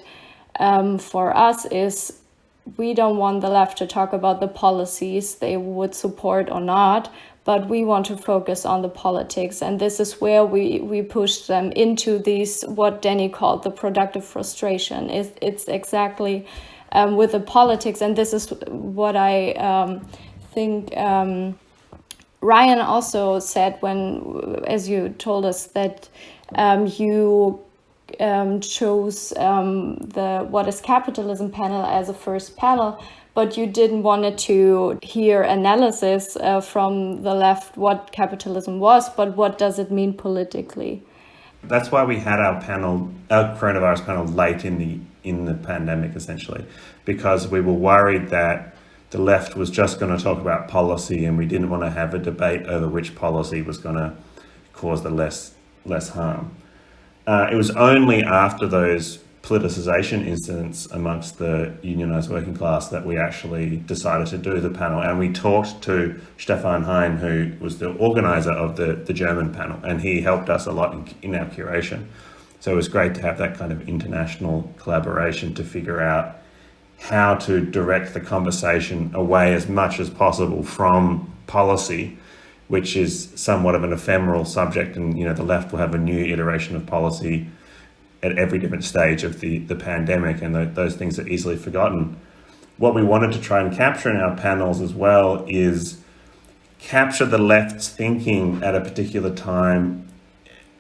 for us is we don't want the left to talk about the policies they would support or not, but we want to focus on the politics. And this is where we push them into these, what Danny called the productive frustration. It's exactly with the politics. And this is what I think Ryan also said when, as you told us, that you chose the What is Capitalism panel as a first panel, but you didn't want to hear analysis from the left what capitalism was, but what does it mean politically? That's why we had our coronavirus panel late in the pandemic, essentially, because we were worried that the left was just going to talk about policy, and we didn't want to have a debate over which policy was going to cause the less harm. It was only after those politicization incidents amongst the unionized working class that we actually decided to do the panel. And we talked to Stefan Hein, who was the organizer of the German panel, and he helped us a lot in our curation. So it was great to have that kind of international collaboration to figure out how to direct the conversation away as much as possible from policy, which is somewhat of an ephemeral subject, and the left will have a new iteration of policy at every different stage of the pandemic, and those things are easily forgotten. What we wanted to try and capture in our panels as well is capture the left's thinking at a particular time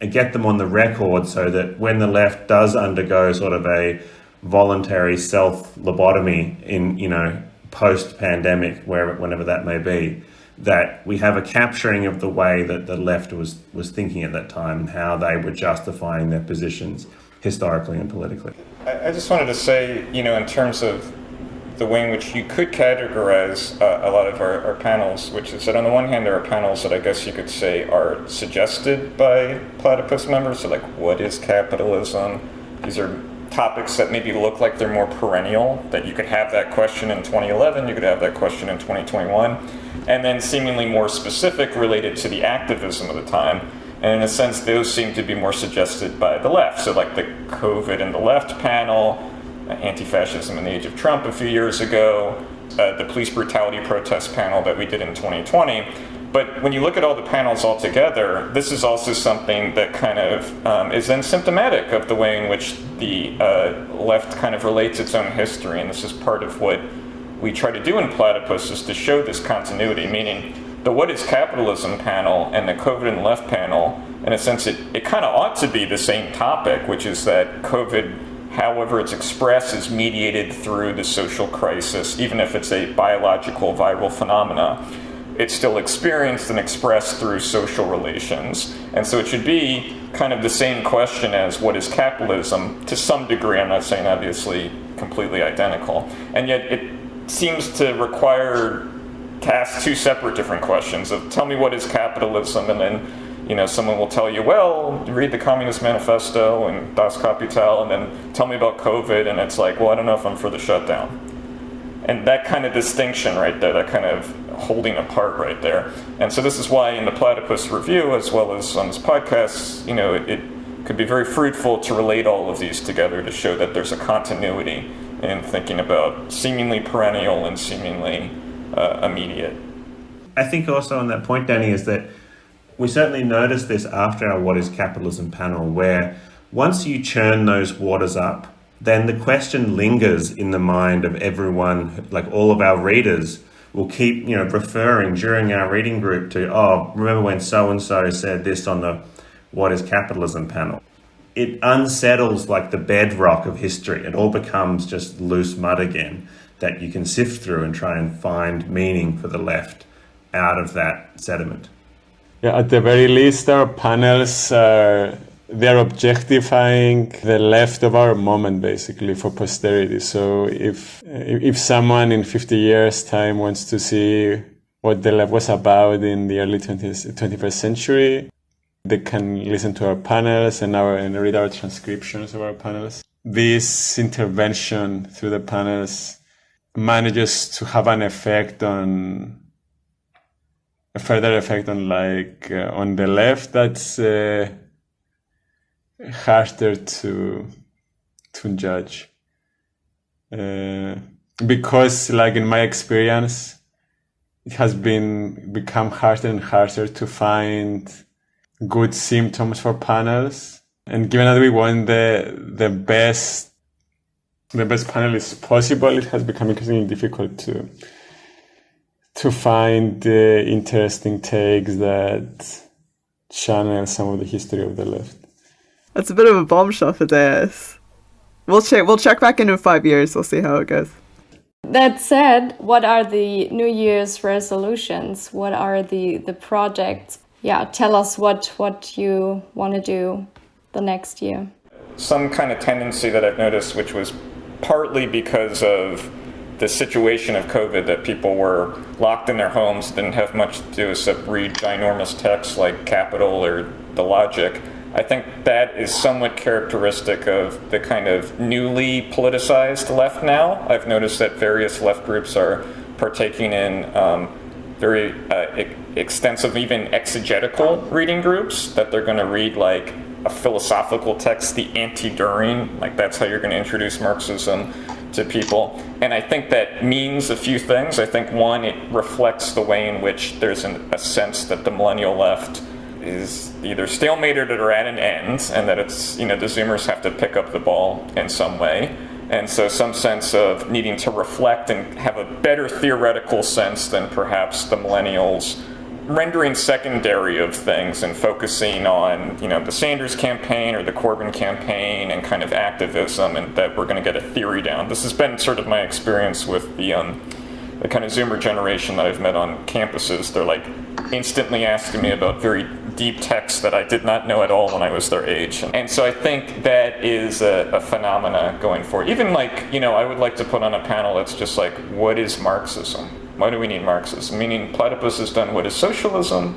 get them on the record so that when the left does undergo sort of a voluntary self-lobotomy in, post-pandemic, whenever that may be, that we have a capturing of the way that the left was thinking at that time and how they were justifying their positions historically and politically. I just wanted to say, in terms of the way in which you could categorize a lot of our panels, which is that on the one hand, there are panels that I guess you could say are suggested by Platypus members, so like, what is capitalism? These are topics that maybe look like they're more perennial, that you could have that question in 2011, you could have that question in 2021, and then seemingly more specific related to the activism of the time. And in a sense, those seem to be more suggested by the left. So like the COVID and the left panel, anti-fascism in the age of Trump a few years ago, the police brutality protest panel that we did in 2020. But when you look at all the panels all together, this is also something that kind of is then symptomatic of the way in which the left kind of relates its own history. And this is part of what we try to do in Platypus, is to show this continuity, meaning the What is Capitalism panel and the COVID and left panel, in a sense, it kind of ought to be the same topic, which is that COVID, however it's expressed, is mediated through the social crisis. Even if it's a biological viral phenomena, it's still experienced and expressed through social relations. And so it should be kind of the same question as what is capitalism, to some degree. I'm not saying obviously completely identical. And yet it seems to require to ask two separate different questions of tell me what is capitalism, and then someone will tell you, well, read the Communist Manifesto and Das Kapital, and then tell me about COVID, and it's like, well, I don't know if I'm for the shutdown. And that kind of distinction right there, that kind of holding apart right there. And so this is why in the Platypus Review, as well as on this podcast, it could be very fruitful to relate all of these together to show that there's a continuity in thinking about seemingly perennial and seemingly immediate. I think also on that point, Danny, is that we certainly noticed this after our What is Capitalism panel, where once you churn those waters up, then the question lingers in the mind of everyone, like all of our readers will keep, referring during our reading group to, oh, remember when so-and-so said this on the What is Capitalism panel. It unsettles like the bedrock of history. It all becomes just loose mud again that you can sift through and try and find meaning for the left out of that sediment. Yeah, at the very least, our panels they're objectifying the left of our moment, basically, for posterity. So if someone in 50 years' time wants to see what the left was about in the early 21st century, they can listen to our panels and read our transcriptions of our panels. This intervention through the panels manages to have an effect on a further effect on on the left that's harder to judge, because in my experience it has become harder and harder to find good symptoms for panels, and given that we want the best panelists possible, it has become increasingly difficult to find interesting takes that channel some of the history of the left. That's a bit of a bombshell, Phedias. We'll check back in 5 years. We'll see how it goes. That said, what are the New Year's resolutions? What are the projects? Yeah, tell us what you want to do the next year. Some kind of tendency that I've noticed, which was partly because of the situation of COVID, that people were locked in their homes, didn't have much to do except read ginormous texts like Capital or The Logic. I think that is somewhat characteristic of the kind of newly politicized left now. I've noticed that various left groups are partaking in very extensive, even exegetical reading groups, that they're going to read like a philosophical text, the Anti-Düring, like that's how you're going to introduce Marxism to people. And I think that means a few things. I think one, it reflects the way in which there's a sense that the millennial left is either stalemated or at an end, and that it's, the Zoomers have to pick up the ball in some way. And so some sense of needing to reflect and have a better theoretical sense than perhaps the millennials rendering secondary of things and focusing on, the Sanders campaign or the Corbyn campaign and kind of activism, and that we're going to get a theory down. This has been sort of my experience with the kind of Zoomer generation that I've met on campuses. They're like instantly asking me about very deep texts that I did not know at all when I was their age. And so I think that is a phenomena going forward. Even I would like to put on a panel that's just like, what is Marxism? Why do we need Marxism? Meaning Platypus has done what is socialism,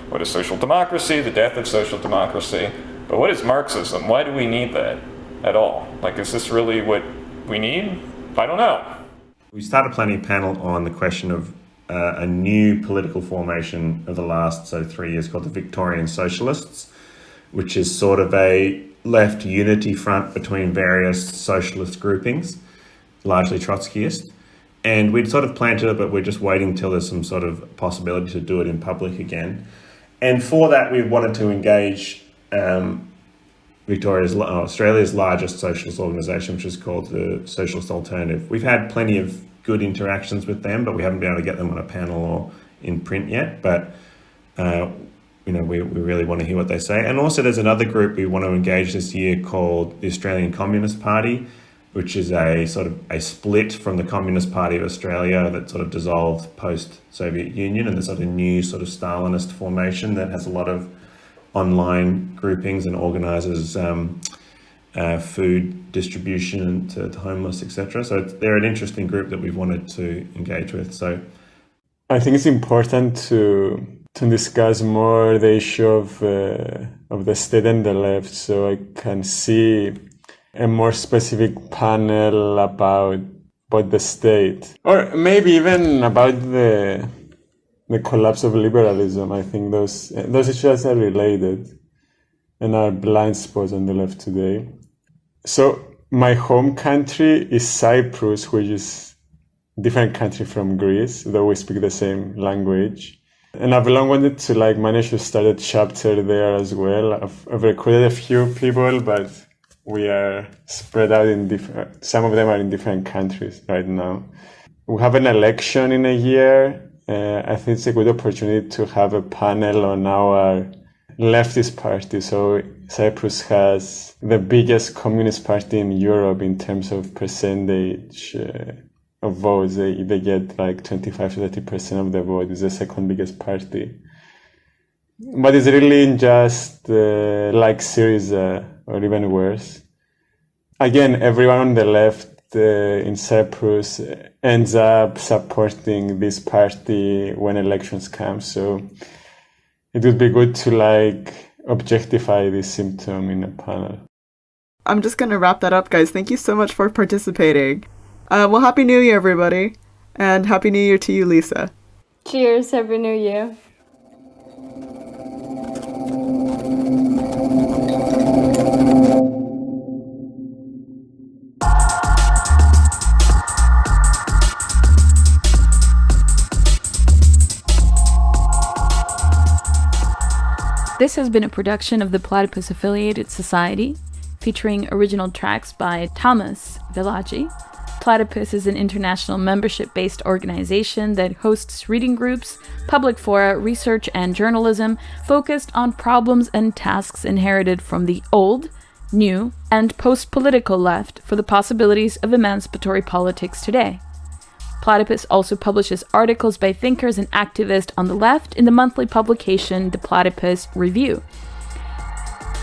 what is social democracy, the death of social democracy, but what is Marxism? Why do we need that at all? Is this really what we need? I don't know. We started planning a panel on the question of a new political formation of the last 3 years called the Victorian Socialists, which is sort of a left unity front between various socialist groupings, largely Trotskyist. And we'd sort of planned it, but we're just waiting till there's some sort of possibility to do it in public again. And for that, we wanted to engage Australia's largest socialist organisation, which is called the Socialist Alternative. We've had plenty of good interactions with them, but we haven't been able to get them on a panel or in print yet. But we really want to hear what they say. And also, there's another group we want to engage this year called the Australian Communist Party, which is a sort of a split from the Communist Party of Australia that sort of dissolved post-Soviet Union, and the sort of new sort of Stalinist formation that has a lot of online groupings and organises food distribution to homeless, etc. So they're an interesting group that we've wanted to engage with. So I think it's important to discuss more the issue of the state and the left, so I can see a more specific panel about the state, or maybe even about the collapse of liberalism. I think those issues are related and are blind spots on the left today. So my home country is Cyprus, which is a different country from Greece, though we speak the same language. And I've long wanted to manage to start a chapter there as well. I've recruited a few people, but we are spread out some of them are in different countries right now. We have an election in a year. I think it's a good opportunity to have a panel on our leftist party. So Cyprus has the biggest communist party in Europe in terms of percentage of votes. They get 25 to 30% of the vote. It's the second biggest party. But it's really just like Syriza, or even worse. Again, everyone on the left in Cyprus ends up supporting this party when elections come. So it would be good to objectify this symptom in a panel. I'm just going to wrap that up, guys. Thank you so much for participating. Well, Happy New Year, everybody. And Happy New Year to you, Lisa. Cheers, Happy New Year. This has been a production of the Platypus Affiliated Society, featuring original tracks by Thomas Villaggi. Platypus is an international membership-based organization that hosts reading groups, public fora, research, and journalism focused on problems and tasks inherited from the old, new, and post-political left for the possibilities of emancipatory politics today. Platypus also publishes articles by thinkers and activists on the left in the monthly publication The Platypus Review.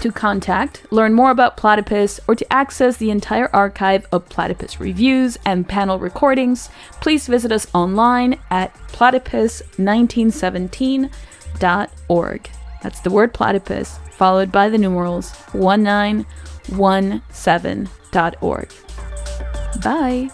To contact, learn more about Platypus, or to access the entire archive of Platypus reviews and panel recordings, please visit us online at platypus1917.org. That's the word platypus, followed by the numerals 1917.org. Bye!